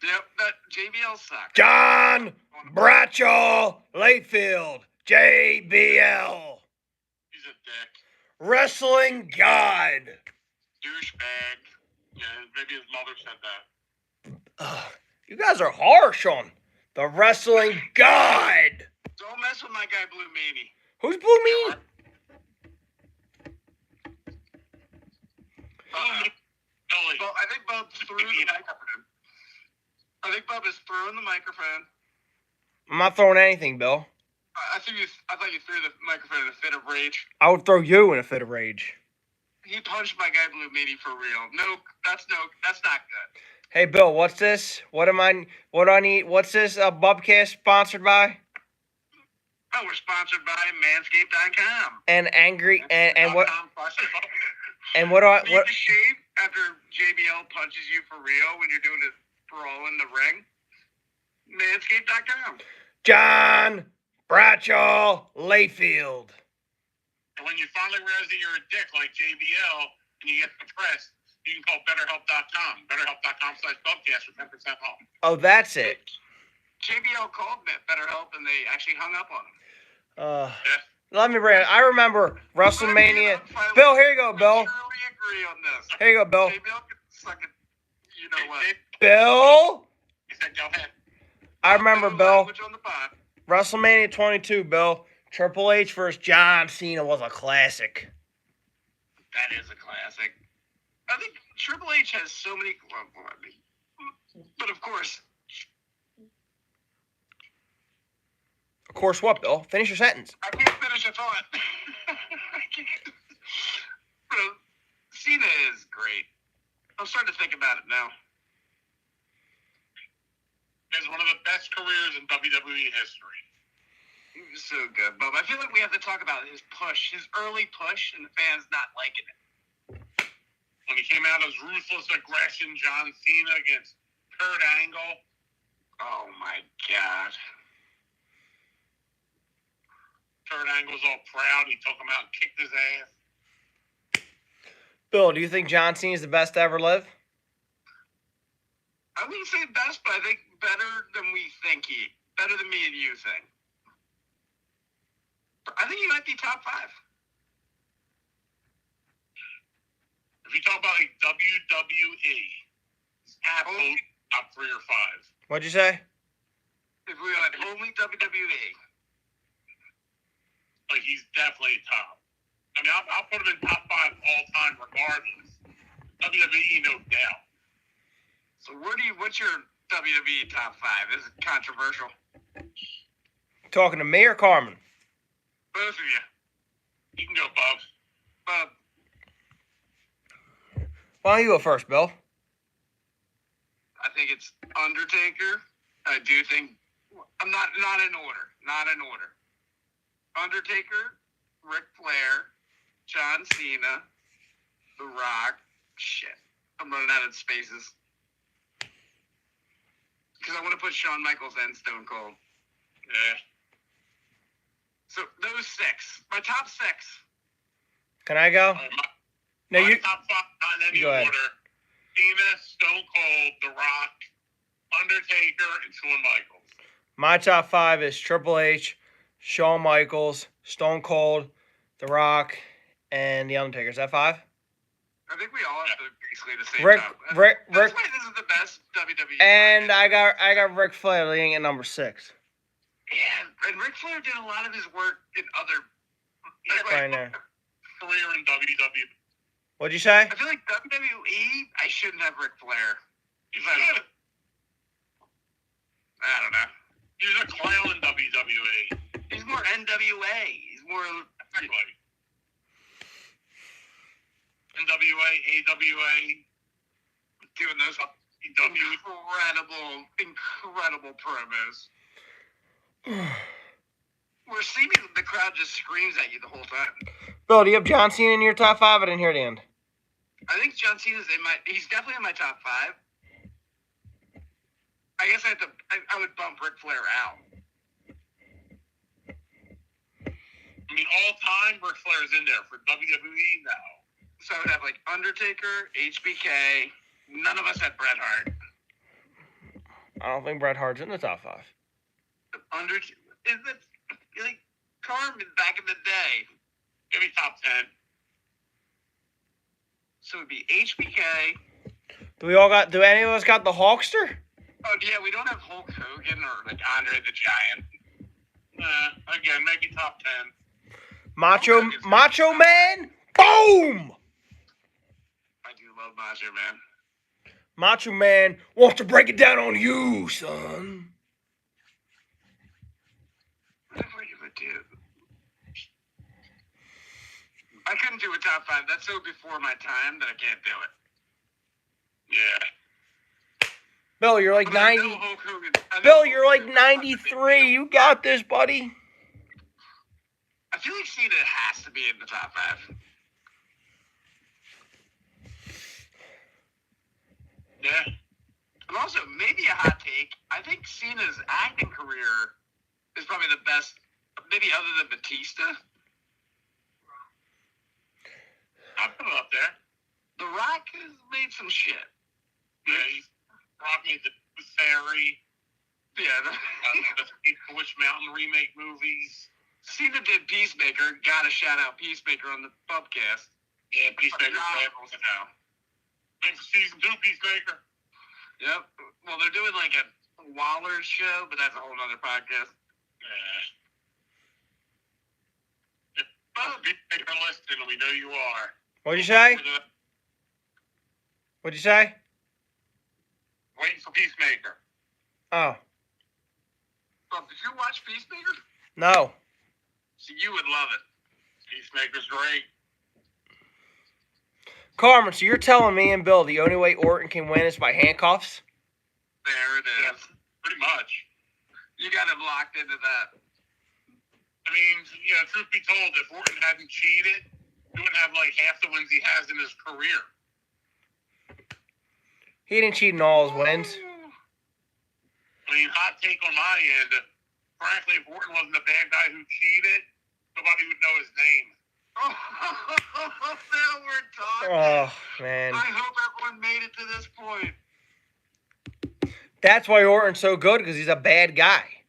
Yep, that JBL sucks. John Bradshaw Layfield, JBL, He's a dick. Wrestling God. Douchebag. Yeah, maybe his mother said that. You guys are harsh on the Wrestling God. Don't mess with my guy Blue Meanie. Who's Blue Meanie? Billy. Well, I think Bub threw the microphone. I think Bub is throwing the microphone. I'm not throwing anything, Bill. I thought you threw the microphone in a fit of rage. I would throw you in a fit of rage. He punched my guy Blue Meanie for real. That's not good. Hey, Bill, what's this? What do I need? What's this Bubcast sponsored by? Oh, we're sponsored by Manscaped.com. And what? And what? Need to shave after JBL punches you for real when you're doing a brawl in the ring? Manscaped.com. John Bradshaw Layfield. And when you finally realize that you're a dick like JBL and you get depressed, you can call BetterHelp.com. BetterHelp.com/Bubcast for 10% off. Oh, that's it. JBL called BetterHelp and they actually hung up on him. Let me bring it. I remember WrestleMania. Bill, here you go, Bill. I truly agree on this. Here you go, Bill. JBL can suck it. You know what? Bill? He said, go ahead. I remember, Bill. Language on the pod. WrestleMania 22, Bill. Triple H versus John Cena was a classic. That is a classic. I think Triple H has so many. But of course. Of course, what, Bill? Finish your sentence. I can't finish a thought. I can't. Bro, Cena is great. I'm starting to think about it now. It's one of the best careers in WWE history. He was so good, Bob. I feel like we have to talk about his push, his early push, and the fans not liking it. When he came out as ruthless aggression, John Cena against Kurt Angle. Oh my God. Kurt Angle's all proud. He took him out and kicked his ass. Bill, do you think John Cena's the best to ever live? I wouldn't say best, but I think better than better than me and you think. I think he might be top 5. If you talk about like WWE, it's absolutely top 3 or 5. What'd you say? If we had only WWE. Like, he's definitely top. I mean, I'll put him in top 5 all time regardless. WWE, no doubt. So what's your WWE top 5? This is controversial. Talking to me or Carmen? Both of you. You can go, Bob. Bob. Why don't you go first, Bill? I think it's Undertaker. I do think I'm not in order. Not in order. Undertaker, Ric Flair, John Cena, The Rock. Shit. I'm running out of spaces. Because I want to put Shawn Michaels and Stone Cold. Yeah. So those 6. My top 6. Can I go? No, my you. top 5 on any Go ahead. order. Cena, Stone Cold, The Rock, Undertaker, and Shawn Michaels. My top 5 is Triple H, Shawn Michaels, Stone Cold, The Rock, and The Undertaker. Is that 5? I think we all have basically the same Rick, top. Rick, That's Rick, why this is the best WWE. and I got Ric Flair leading at number 6. Yeah, and Ric Flair did a lot of his work in other. Right there. Career in WWE. What'd you say? I feel like WWE, I shouldn't have Ric Flair. I don't know. He's a clown in WWE. He's more NWA. He's more. Exactly. NWA, AWA, Doing those incredible promos. Where seeming the crowd just screams at you the whole time. Bill, do you have John Cena in your top 5? I didn't hear the end. I think John Cena's he's definitely in my top 5. I guess I would bump Ric Flair out. I mean, all time, Ric Flair's in there for WWE now. So I would have like Undertaker, HBK. None of us had Bret Hart. I don't think Bret Hart's in the top 5. Is it like Carmen back in the day? Give me top 10. So it'd be HBK. Do any of us got the Hulkster? Oh yeah, we don't have Hulk Hogan or like Andre the Giant. Again, maybe top 10. Macho Man? Boom! I do love Macho Man. Macho Man wants to break it down on you, son. Whatever you would do. I couldn't do a top 5. That's so before my time that I can't do it. Yeah. Bill, you're like But I 90. know Hulk Hogan. Bill, you're like 93. You got this, buddy. I feel like Cena has to be in the top 5. Yeah. And also, maybe a hot take. I think Cena's acting career is probably the best, maybe other than Batista. I put it up there. The Rock has made some shit. Yeah, Rock made the Fairy. Yeah. The Witch Mountain remake movies. Cena did Peacemaker. Got to shout out Peacemaker on the pubcast. Yeah, Peacemaker's fabulous now. Thanks for season 2, Peacemaker. Yep. Well, they're doing like a Waller show, but that's a whole other podcast. Yeah. Peacemaker listening, we know you are. What'd you say? What'd you say? Waiting for Peacemaker. Oh, Did you watch Peacemaker? no. So you would love it. Peacemaker's great. Carmen, so you're telling me and Bill the only way Orton can win is by handcuffs? There it is. Yeah, pretty much. You got him locked into that. I mean, truth be told, if Orton hadn't cheated, he wouldn't have like half the wins he has in his career. He didn't cheat in all his wins. I mean, hot take on my end. Frankly, if Orton wasn't the bad guy who cheated, nobody would know his name. Now we're talking. Oh, man. I hope everyone made it to this point. That's why Orton's so good, because he's a bad guy.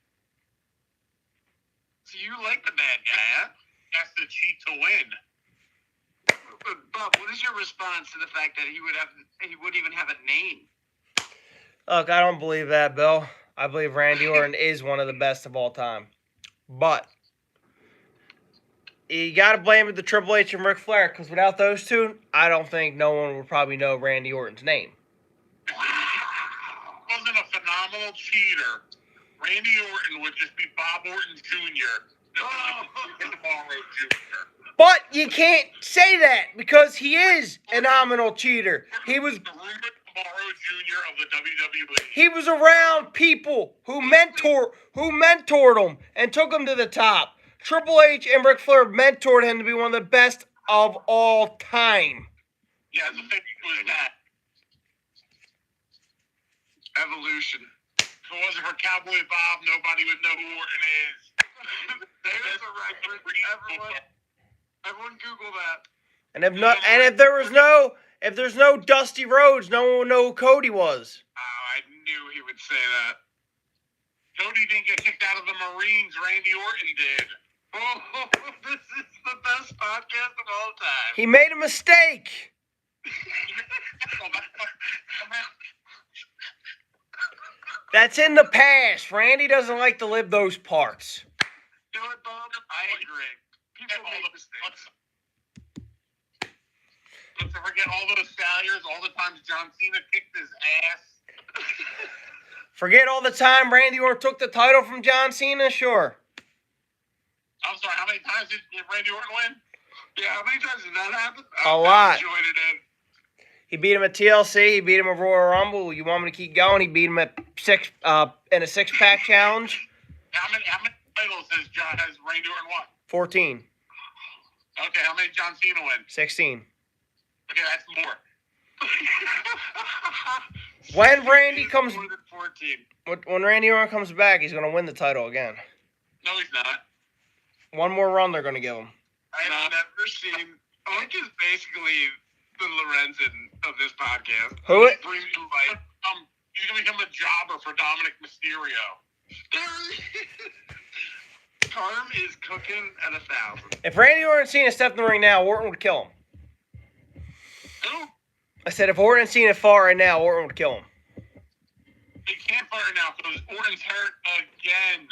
So you like the bad guy, huh? Has to cheat to win. Bob, what is your response to the fact that he wouldn't even have a name? Look, I don't believe that, Bill. I believe Randy Orton is one of the best of all time. But you got to blame it to Triple H and Ric Flair, because without those two, I don't think no one would probably know Randy Orton's name. If he wasn't a phenomenal cheater, Randy Orton would just be Bob Orton Jr. Tomorrow Jr. But you can't say that, because he is a nominal cheater. He was Tomorrow Jr. of the WWE. He was around people who mentored him and took him to the top. Triple H and Ric Flair mentored him to be one of the best of all time. Yeah, the thing was that. Evolution. If it wasn't for Cowboy Bob, nobody would know who Orton is. There's a record. Everyone Google that. And if there's no Dusty Rhodes, no one would know who Cody was. Oh, I knew he would say that. Cody didn't get kicked out of the Marines. Randy Orton did. Oh, this is the best podcast of all time. He made a mistake. That's in the past. Randy doesn't like to live those parts. You know what, Bob? I agree. People make mistakes. Let's forget all those failures, all the times John Cena kicked his ass. Forget all the time Randy Orton took the title from John Cena? Sure. I'm sorry, how many times did Randy Orton win? Yeah, how many times did that happen? A lot. I joined it in. He beat him at TLC. He beat him at Royal Rumble. You want me to keep going? He beat him at in a six-pack challenge. How many titles has Randy Orton won? 14. Okay, how many did John Cena win? 16. Okay, that's more. When Randy comes, More than 14. when Randy Orton comes back, he's gonna win the title again. No, he's not. One more run they're gonna give him. I've never seen. Oink is basically the Lorenzen of this podcast. Who? He's Gonna become a jobber for Dominic Mysterio. Carm is cooking at 1,000. If Randy Orton and Cena stepped in the ring now, Orton would kill him. Who? I said if Orton and Cena fought right now, Orton would kill him. He can't fight right now because Orton's hurt again.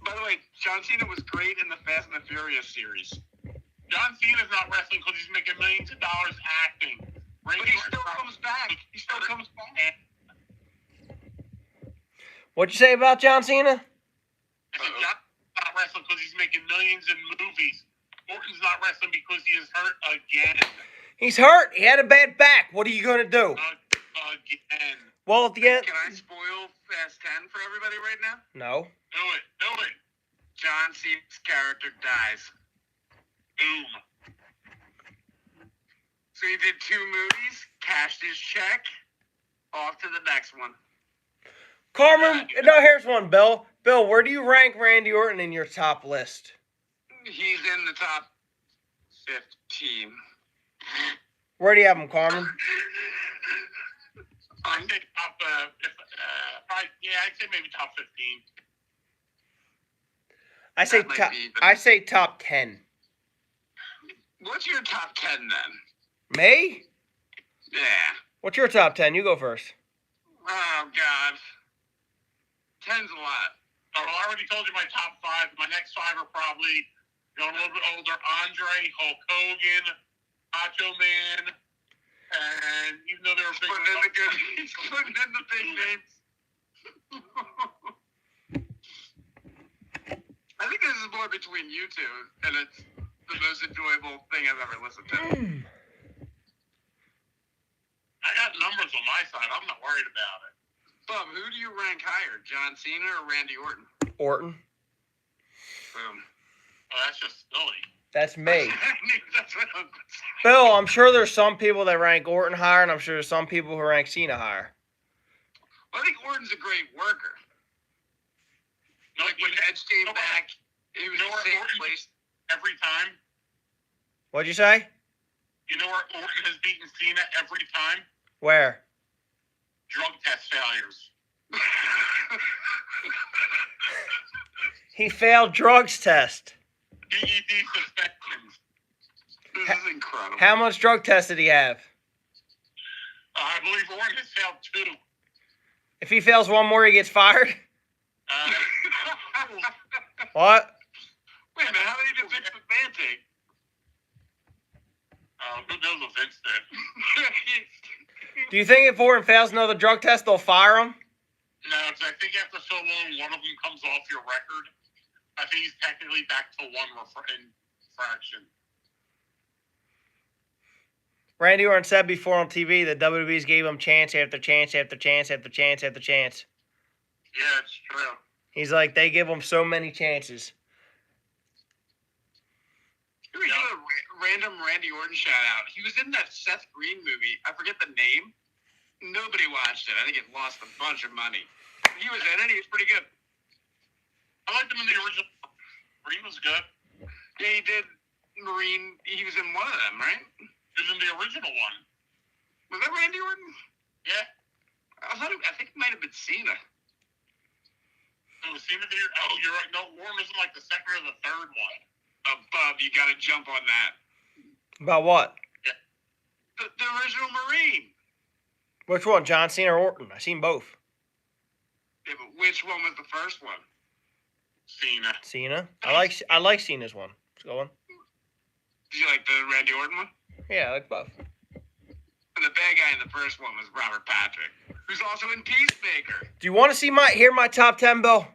By the way, John Cena was great in the Fast and the Furious series. John Cena's not wrestling because he's making millions of dollars acting. But he still comes back. He still comes back. What'd you say about John Cena? John's not wrestling because he's making millions in movies. Orton's not wrestling because he is hurt again. He's hurt. He had a bad back. What are you gonna do? Again. Well, at the end. Can I spoil Fast 10 for everybody right now? No. Do it. John Cena's character dies. Boom. So he did 2 movies, cashed his check, off to the next one. Carmen, no, here's one, Bill. Bill, where do you rank Randy Orton in your top list? He's in the top 15. Where do you have him, Carmen? I'd say top, I'd say maybe top 15. I say top 10. What's your top 10 then? Me? Yeah. What's your top 10? You go first. Oh, God. 10's a lot. Oh, well, I already told you my top 5. My next 5 are probably going a little bit older. Andre, Hulk Hogan, Macho Man, and even though they were big, He's putting in the big names. I think this is more between you two, and it's the most enjoyable thing I've ever listened to. I got numbers on my side. I'm not worried about it. Bub, who do you rank higher, John Cena or Randy Orton? Orton. Boom. Oh, that's just silly. That's me. That's what I'm saying. Bill, I'm sure there's some people that rank Orton higher, and I'm sure there's some people who rank Cena higher. Well, I think Orton's a great worker. No, Like when Edge came back, he was in the same place. Every time. What'd you say? You know where Orton has beaten Cena every time? Where? Drug test failures. He failed drugs test. DED suspensions. This is incredible. How much drug test did he have? I believe Orton has failed 2. If he fails one more, he gets fired? What? Wait a minute, how many did Vince McMahon take? Who knows what Vince did? Do you think if Orton fails another drug test, they'll fire him? No, because I think after so long, one of them comes off your record. I think he's technically back to 1 infraction. Randy Orton said before on TV that WWE's gave him chance after chance after chance after chance after chance. Yeah, it's true. He's like, they give him so many chances. Here we go, a random Randy Orton shout out. He was in that Seth Green movie. I forget the name. Nobody watched it. I think it lost a bunch of money. He was in it. He was pretty good. I liked him in the original. Green was good. Yeah, he did Marine. He was in one of them, right? He was in the original one. Was that Randy Orton? Yeah. I think it might have been Cena. It was Cena there. Oh, you're right. No, Orton was in like the second or the third one. Bub, you got to jump on that. About what? Yeah. The original Marine. Which one, John Cena or Orton? I seen both. Yeah, but which one was the first one? Cena. Cena. I like Cena's one. Let's go on. Did you like the Randy Orton one? Yeah, I like both. And the bad guy in the first one was Robert Patrick, who's also in Peacemaker. Do you want to see hear my top 10, Bill?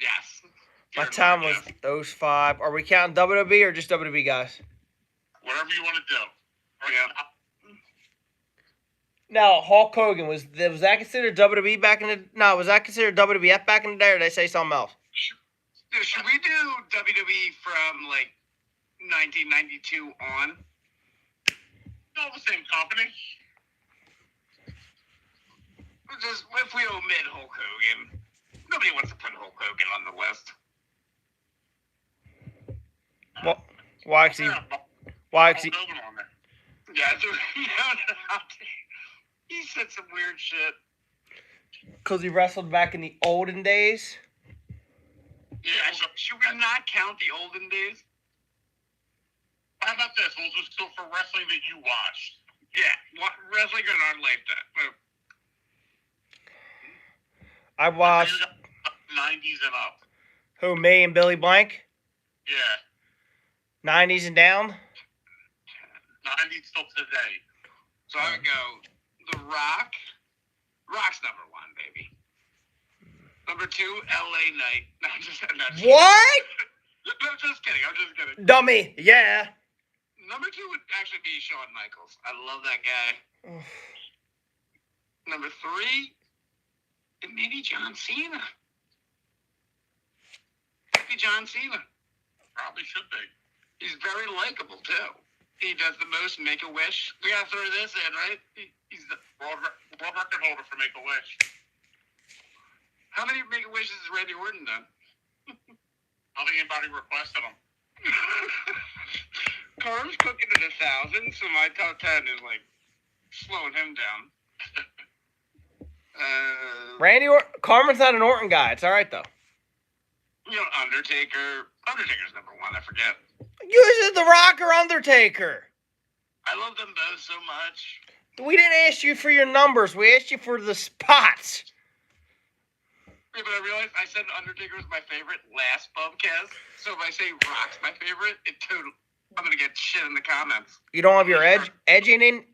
Yes. My time was those 5. Are we counting WWE or just WWE guys? Whatever you want to do. Yeah. Now, Hulk Hogan, was that considered WWE back in the... No, was that considered WWF back in the day, or did they say something else? Should we do WWE from, 1992 on? All the same company. Just, if we omit Hulk Hogan. Nobody wants to put Hulk Hogan on the list. Well, why? Cause he, Hogan on there. Yeah, he said some weird shit. Because he wrestled back in the olden days? Yeah, should we not count the olden days? How about this? We'll just go for wrestling that you watched. Yeah, wrestling in our lifetime. I watched... 90s and up. Who, me and Billy Blank? Yeah. 90s and down? 90s till today. So I would go The Rock. Rock's number 1, baby. Number 2, LA Knight. No, I'm just What? I'm just kidding. Dummy, yeah. Number 2 would actually be Shawn Michaels. I love that guy. Number 3, maybe John Cena. Maybe John Cena. Probably should be. He's very likable, too. He does the most Make-A-Wish. We gotta throw this in, right? He's the World record holder for Make-A-Wish. How many Make a Wishes has Randy Orton done? I don't think anybody requested them. Carm's cooking at 1,000, so my top 10 is like slowing him down. Carmen's not an Orton guy. It's all right though. You know, Undertaker. Undertaker's number one. I forget. You said The Rock or Undertaker. I love them both so much. We didn't ask you for your numbers. We asked you for the spots. Yeah, but I realized I said Undertaker was my favorite last bubcast. So if I say Rock's my favorite, I'm gonna get shit in the comments. You don't have your Edge ain't in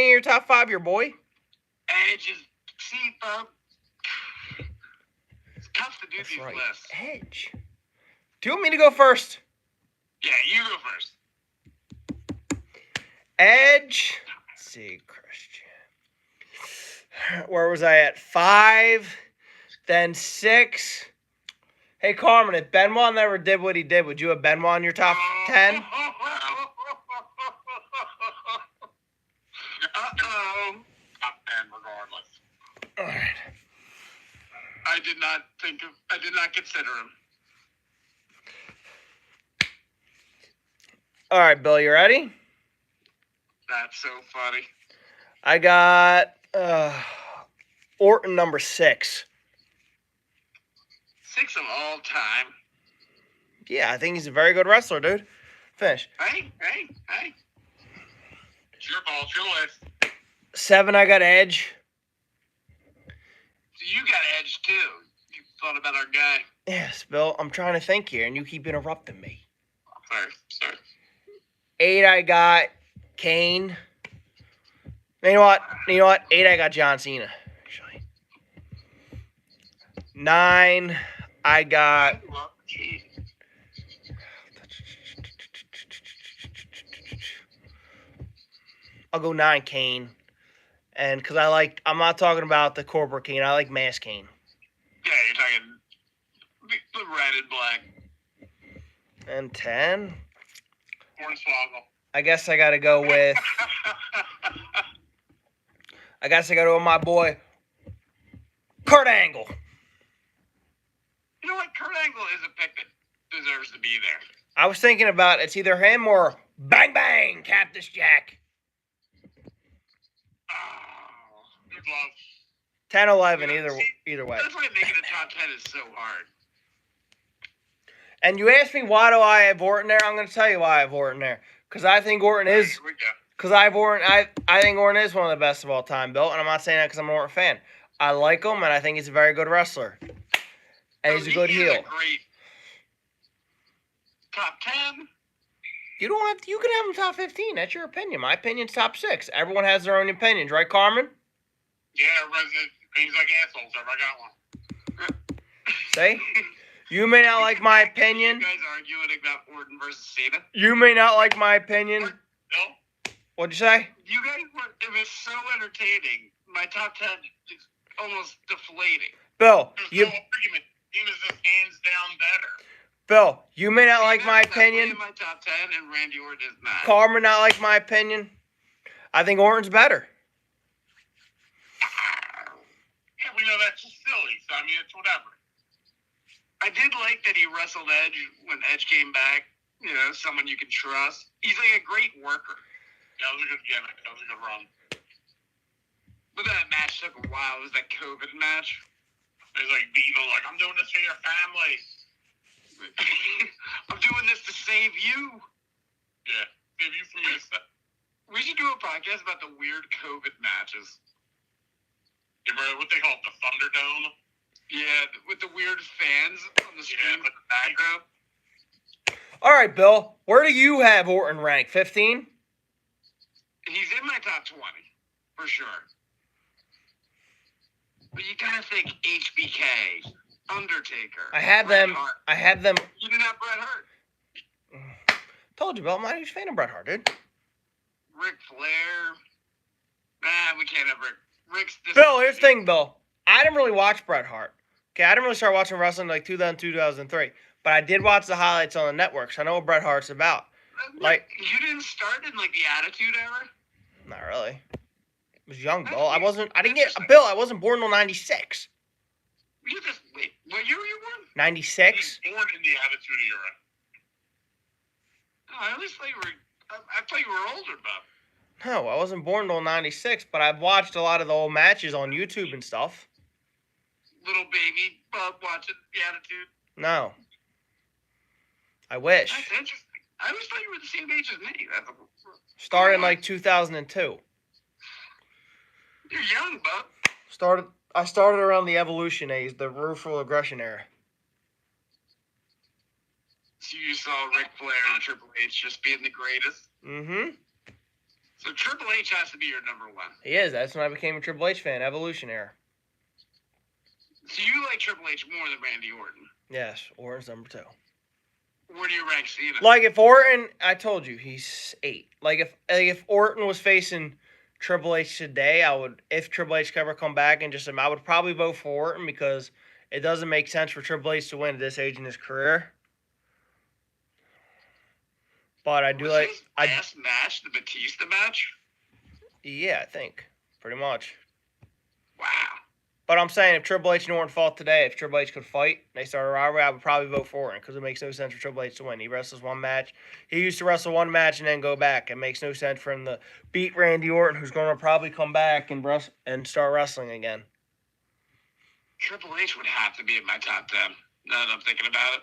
your top 5, your boy? Edge is bub. It's tough to do That's these right. lists. Edge. Do you want me to go first? Yeah, you go first. Edge. Let's see, Christian. Where was I at? 5, then 6. Hey, Carmen, if Benoit never did what he did, would you have Benoit in your top 10? Uh-oh. Top 10 regardless. All right. I did not consider him. All right, Bill, you ready? That's so funny. I got Orton number 6. 6 of all time. Yeah, I think he's a very good wrestler, dude. Finish. Hey. It's your call. It's your list. 7, I got Edge. So you got Edge too. You thought about our guy. Yes, Bill, I'm trying to think here, and you keep interrupting me. Sorry. 8, I got Kane. You know what? 8, I got John Cena, actually. 9, I got... I'll go 9, Kane. And because I'm not talking about the corporate Kane, I like Mass Kane. Yeah, you're talking the red and black. And 10, Hornswoggle. I guess I got to go with... my boy, Kurt Angle. You know what? Kurt Angle is a pick that deserves to be there. I was thinking about it's either him or Bang Bang, Cactus Jack. Oh, Good love. 10, 11, Yeah, either way. that's why making the top 10 is so hard. And you asked me why do I have Orton there? I'm going to tell you why I have Orton there. Because I think Orton is... Here we go. Because I think Orton is one of the best of all time, Bill. And I'm not saying that because I'm an Orton fan. I like him, and I think he's a very good wrestler. And he's a good heel. A great top 10. You can have him top 15. That's your opinion. My opinion's top 6. Everyone has their own opinions, right, Carmen? Yeah, everybody's opinions like assholes. I got one. See? You may not like my opinion. You guys arguing about Orton versus Cena? You may not like my opinion. No? What'd you say? You guys were, it was so entertaining. My top 10 is almost deflating. Bill, There's no argument. He was just hands down better. Bill, you may not like my Cena's definitely opinion. in my top 10, and Randy Orton is not. Carmen not like my opinion. I think Orton's better. Yeah, we know that's just silly. So, I mean, it's whatever. I did like that he wrestled Edge when Edge came back. You know, someone you can trust. He's like a great worker. Yeah, that was a good gimmick. That was a good run. But that match took a while. It was that COVID match. There's like Beetle, like, I'm doing this for your family. I'm doing this to save you. Yeah, save you from yourself. We should do a podcast about the weird COVID matches. You remember what they call it, the Thunderdome? Yeah, with the weird fans on the screen with the background. All right, Bill. Where do you have Orton ranked? 15? He's in my top 20, for sure. But you gotta think HBK, Undertaker. I had Bret them. Hart. I had them. You didn't have Bret Hart. Told you, Bill. I'm not a huge fan of Bret Hart, dude. Ric Flair. Nah, we can't have Rick. Rick's this. Bill, here's the thing, Bill. I didn't really watch Bret Hart. Okay, I didn't really start watching wrestling like 2002, 2003. But I did watch the highlights on the network, so I know what Bret Hart's about. Like, you didn't start in like the Attitude Era. not really. I was young, Bill. I wasn't born until 96. Wait, what year were you born? 96? He's born in the Attitude Era. Oh, I always thought you were. I thought you were older, Bob. No, I wasn't born until 96, but I've watched a lot of the old matches on YouTube and stuff. Little baby Bob watching the Attitude. No. I wish. That's interesting. I always thought you were the same age as me. Started in like 2002. You're young, Bob. I started around the Evolution age, the Ruthless Aggression era. So you saw Ric Flair and Triple H just being the greatest. Mm-hmm. So Triple H has to be your number one. He is. That's when I became a Triple H fan, Evolution era. So you like Triple H more than Randy Orton? Yes, Orton's number 2. Where do you rank Cena? Like if Orton, I told you he's 8. Like if Orton was facing Triple H today, if Triple H could ever come back and I would probably vote for Orton because it doesn't make sense for Triple H to win at this age in his career. But I do Was like his last match the Batista match? Yeah, I think pretty much. Wow. But I'm saying if Triple H and Orton fought today, if Triple H could fight, and they started a rivalry, I would probably vote for Orton because it makes no sense for Triple H to win. He wrestles one match. He used to wrestle one match and then go back. It makes no sense for him to beat Randy Orton, who's going to probably come back and start wrestling again. Triple H would have to be in my top 10. Now that I'm thinking about it.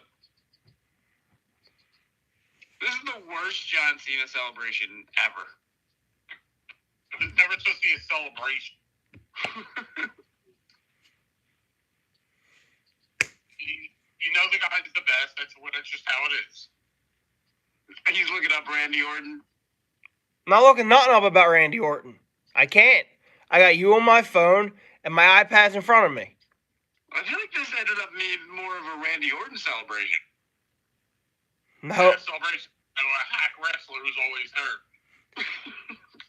This is the worst John Cena celebration ever. It's never supposed to be a celebration. You know the guy's the best. That's just how it is. And he's looking up Randy Orton. I'm not looking nothing up about Randy Orton. I can't. I got you on my phone and my iPad's in front of me. I feel like this ended up being more of a Randy Orton celebration. No. Yeah, celebration. And a hack wrestler who's always hurt.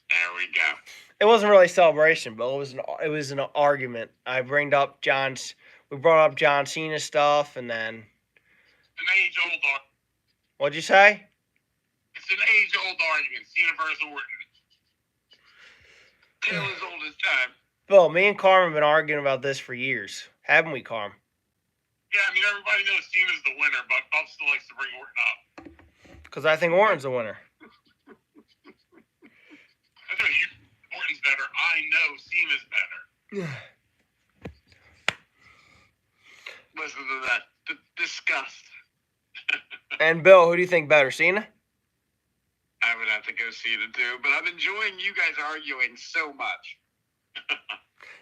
There we go. It wasn't really a celebration, but it was an argument. We brought up John Cena stuff, and then An age-old argument. what'd you say? It's an age-old argument. Cena versus Orton. Tale as old as time. Bill, me and Carmen have been arguing about this for years, haven't we, Carmen? Yeah, I mean, everybody knows Cena's the winner, but Bob still likes to bring Orton up. Because I think Orton's the winner. I know Orton's better. I know Cena's better. Listen to that. Disgust. And Bill, who do you think better, Cena? I would have to go Cena too, but I'm enjoying you guys arguing so much.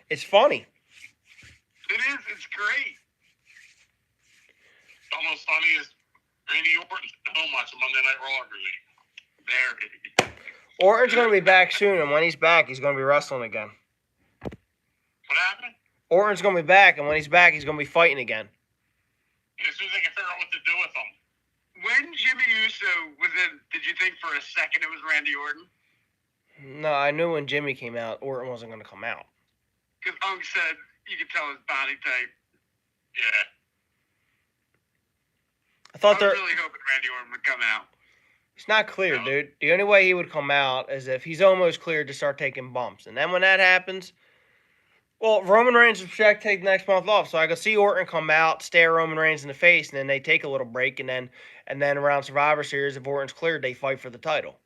It's funny. It is. It's great. Almost funny as Randy Orton's home watching Monday Night Raw every week. Very. Orton's going to be back soon, and when he's back, he's going to be wrestling again. What happened? Orton's going to be back, and when he's back, he's going to be fighting again. Yeah, as soon as they can figure out what to do with him. When Jimmy Uso was in, did you think for a second it was Randy Orton? No, I knew when Jimmy came out, Orton wasn't going to come out. Because Unk said you could tell his body type. Yeah. I I thought was really hoping Randy Orton would come out. It's not clear, dude. The only way he would come out is if he's almost cleared to start taking bumps. And then when that happens, well, Roman Reigns will take the next month off. So I could see Orton come out, stare Roman Reigns in the face, and then they take a little break. And then around Survivor Series, if Orton's cleared, they fight for the title.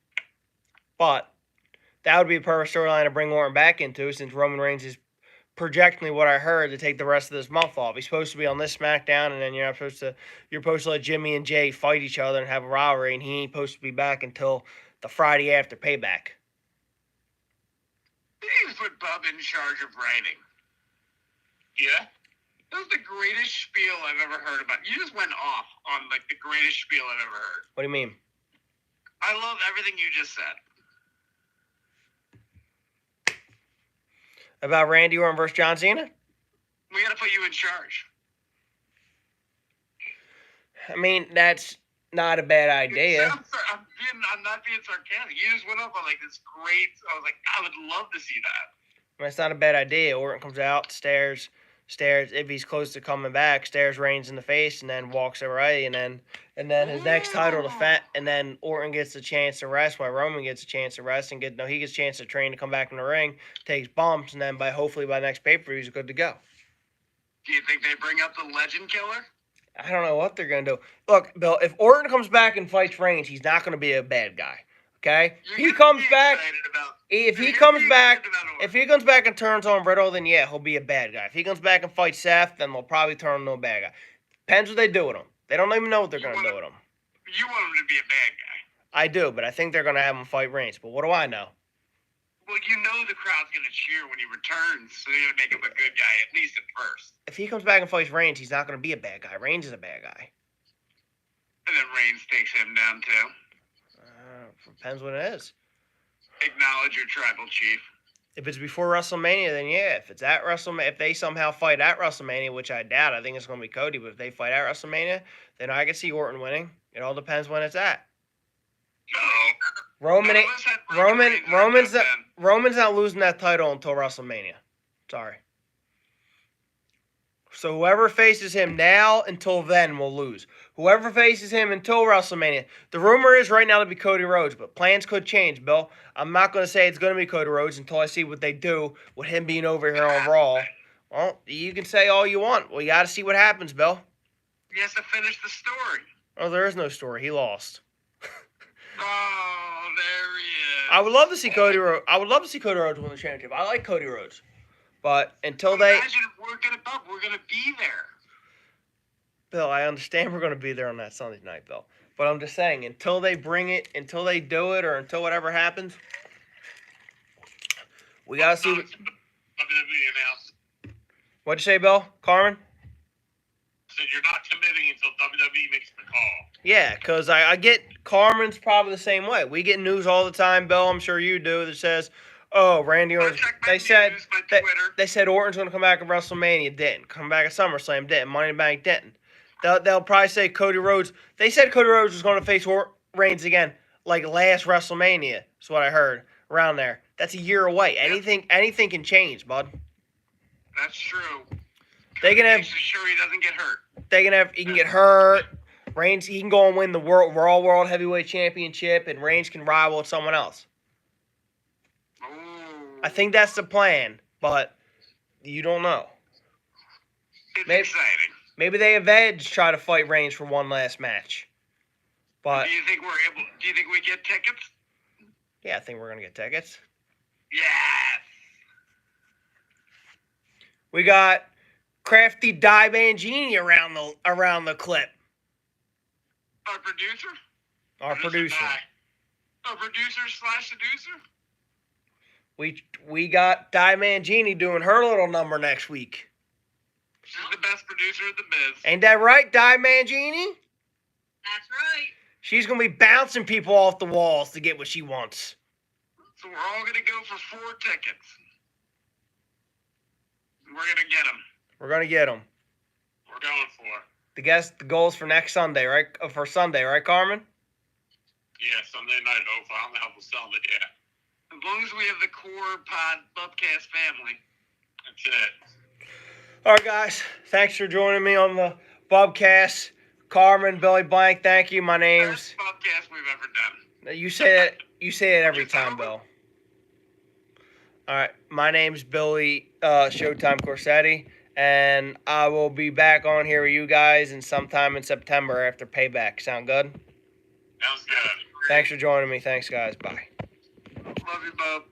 But that would be a perfect storyline to bring Orton back into, since Roman Reigns is projecting what I heard to take the rest of this month off. He's supposed to be on this SmackDown, and then you're supposed to let Jimmy and Jay fight each other and have a rivalry, and he ain't supposed to be back until the Friday after Payback. They need to put Bub in charge of writing. Yeah? That was the greatest spiel I've ever heard about. You just went off on like the greatest spiel I've ever heard. What do you mean? I love everything you just said. About Randy Orton versus John Cena? We got to put you in charge. I mean, that's not a bad idea. I'm not being sarcastic. You just went up on like this great. I was like, I would love to see that. I mean, it's not a bad idea. Orton comes out, stares, if he's close to coming back, stares Reigns in the face, and then walks away, and then his next title and then Orton gets a chance to rest while Roman gets a chance to rest he gets a chance to train to come back in the ring, takes bumps, and then hopefully by next pay-per-view he's good to go. Do you think they bring up the Legend Killer? I don't know what they're going to do. Look, Bill, if Orton comes back and fights Reigns, he's not going to be a bad guy. Okay? You're He gonna comes be back. excited about- If you're he gonna comes be back, excited about Orton. if he comes back and turns on Riddle, then yeah, he'll be a bad guy. If he comes back and fights Seth, then they'll probably turn him into a bad guy. Depends what they do with him. They don't even know what they're going to do with him. You want him to be a bad guy. I do, but I think they're going to have him fight Reigns. But what do I know? Well, you know the crowd's going to cheer when he returns, so they're going to make him a good guy, at least at first. If he comes back and fights Reigns, he's not going to be a bad guy. Reigns is a bad guy. And then Reigns takes him down, too. Depends what it is. Acknowledge your tribal chief. If it's before WrestleMania, then yeah. If it's at WrestleMania, if they somehow fight at WrestleMania, which I doubt, I think it's going to be Cody. But if they fight at WrestleMania, then I can see Orton winning. It all depends when it's at. No. Roman's Reigns not, Roman's not losing that title until WrestleMania. Sorry. So whoever faces him now until then will lose. Whoever faces him until WrestleMania. The rumor is right now to be Cody Rhodes, but plans could change, Bill. I'm not going to say it's going to be Cody Rhodes until I see what they do with him being over here on Raw. Well, you can say all you want. Well, you got to see what happens, Bill. He has to finish the story. Oh, there is no story. He lost. Oh, there he is. I would love to see Cody Rhodes. I would love to see Cody Rhodes win the championship. I like Cody Rhodes, but until they, Imagine if we're gonna be there. Bill, I understand we're going to be there on that Sunday night, Bill. But I'm just saying, until they bring it, until they do it, or until whatever happens, we got to see. WWE announced. What'd you say, Bill? Carmen? Said you're not committing until WWE makes the call. Yeah, because I get Carmen's probably the same way. We get news all the time, Bill. I'm sure you do. That says, "Oh, Randy Orton." Check my news, my Twitter. They said Orton's going to come back at WrestleMania. Didn't come back at SummerSlam. Didn't. Money in the Bank. Didn't. They'll probably say Cody Rhodes. They said Cody Rhodes was going to face Reigns again, like last WrestleMania. That's what I heard around there. That's a year away. Yep. Anything can change, bud. That's true. They can have. Makes sure he doesn't get hurt. He can get hurt. Reigns, he can go and win the Raw World Heavyweight Championship, and Reigns can rival with someone else. Ooh. I think that's the plan, but you don't know. It's Maybe- exciting. Maybe they have Edge try to fight Reigns for one last match. But Do you think we get tickets? yeah, I think we're gonna get tickets. Yes. We got Crafty Die Mangini around the clip. Our producer? Our producer. Our producer / seducer? We got Die Mangini doing her little number next week. She's the best producer in the biz. Ain't that right, Die Mangini? That's right. She's gonna be bouncing people off the walls to get what she wants. So we're all going to go for 4 tickets. We're going to get them. We're gonna get them. We're going for. The goals for next Sunday, right? For Sunday, right, Carmen? Yeah, Sunday night, hopefully. I don't know how we'll sell it yet. As long as we have the core pod Bubcast family. That's it. All right, guys. Thanks for joining me on the Bubcast. Carmen, Billy Blank, thank you. My name's. Best Bubcast we've ever done. You say it every time, Bill. All right, my name's Billy Showtime Corsetti, and I will be back on here with you guys in sometime in September after Payback. Sound good? Sounds good. Thanks for joining me. Thanks, guys. Bye. Love you, Bub.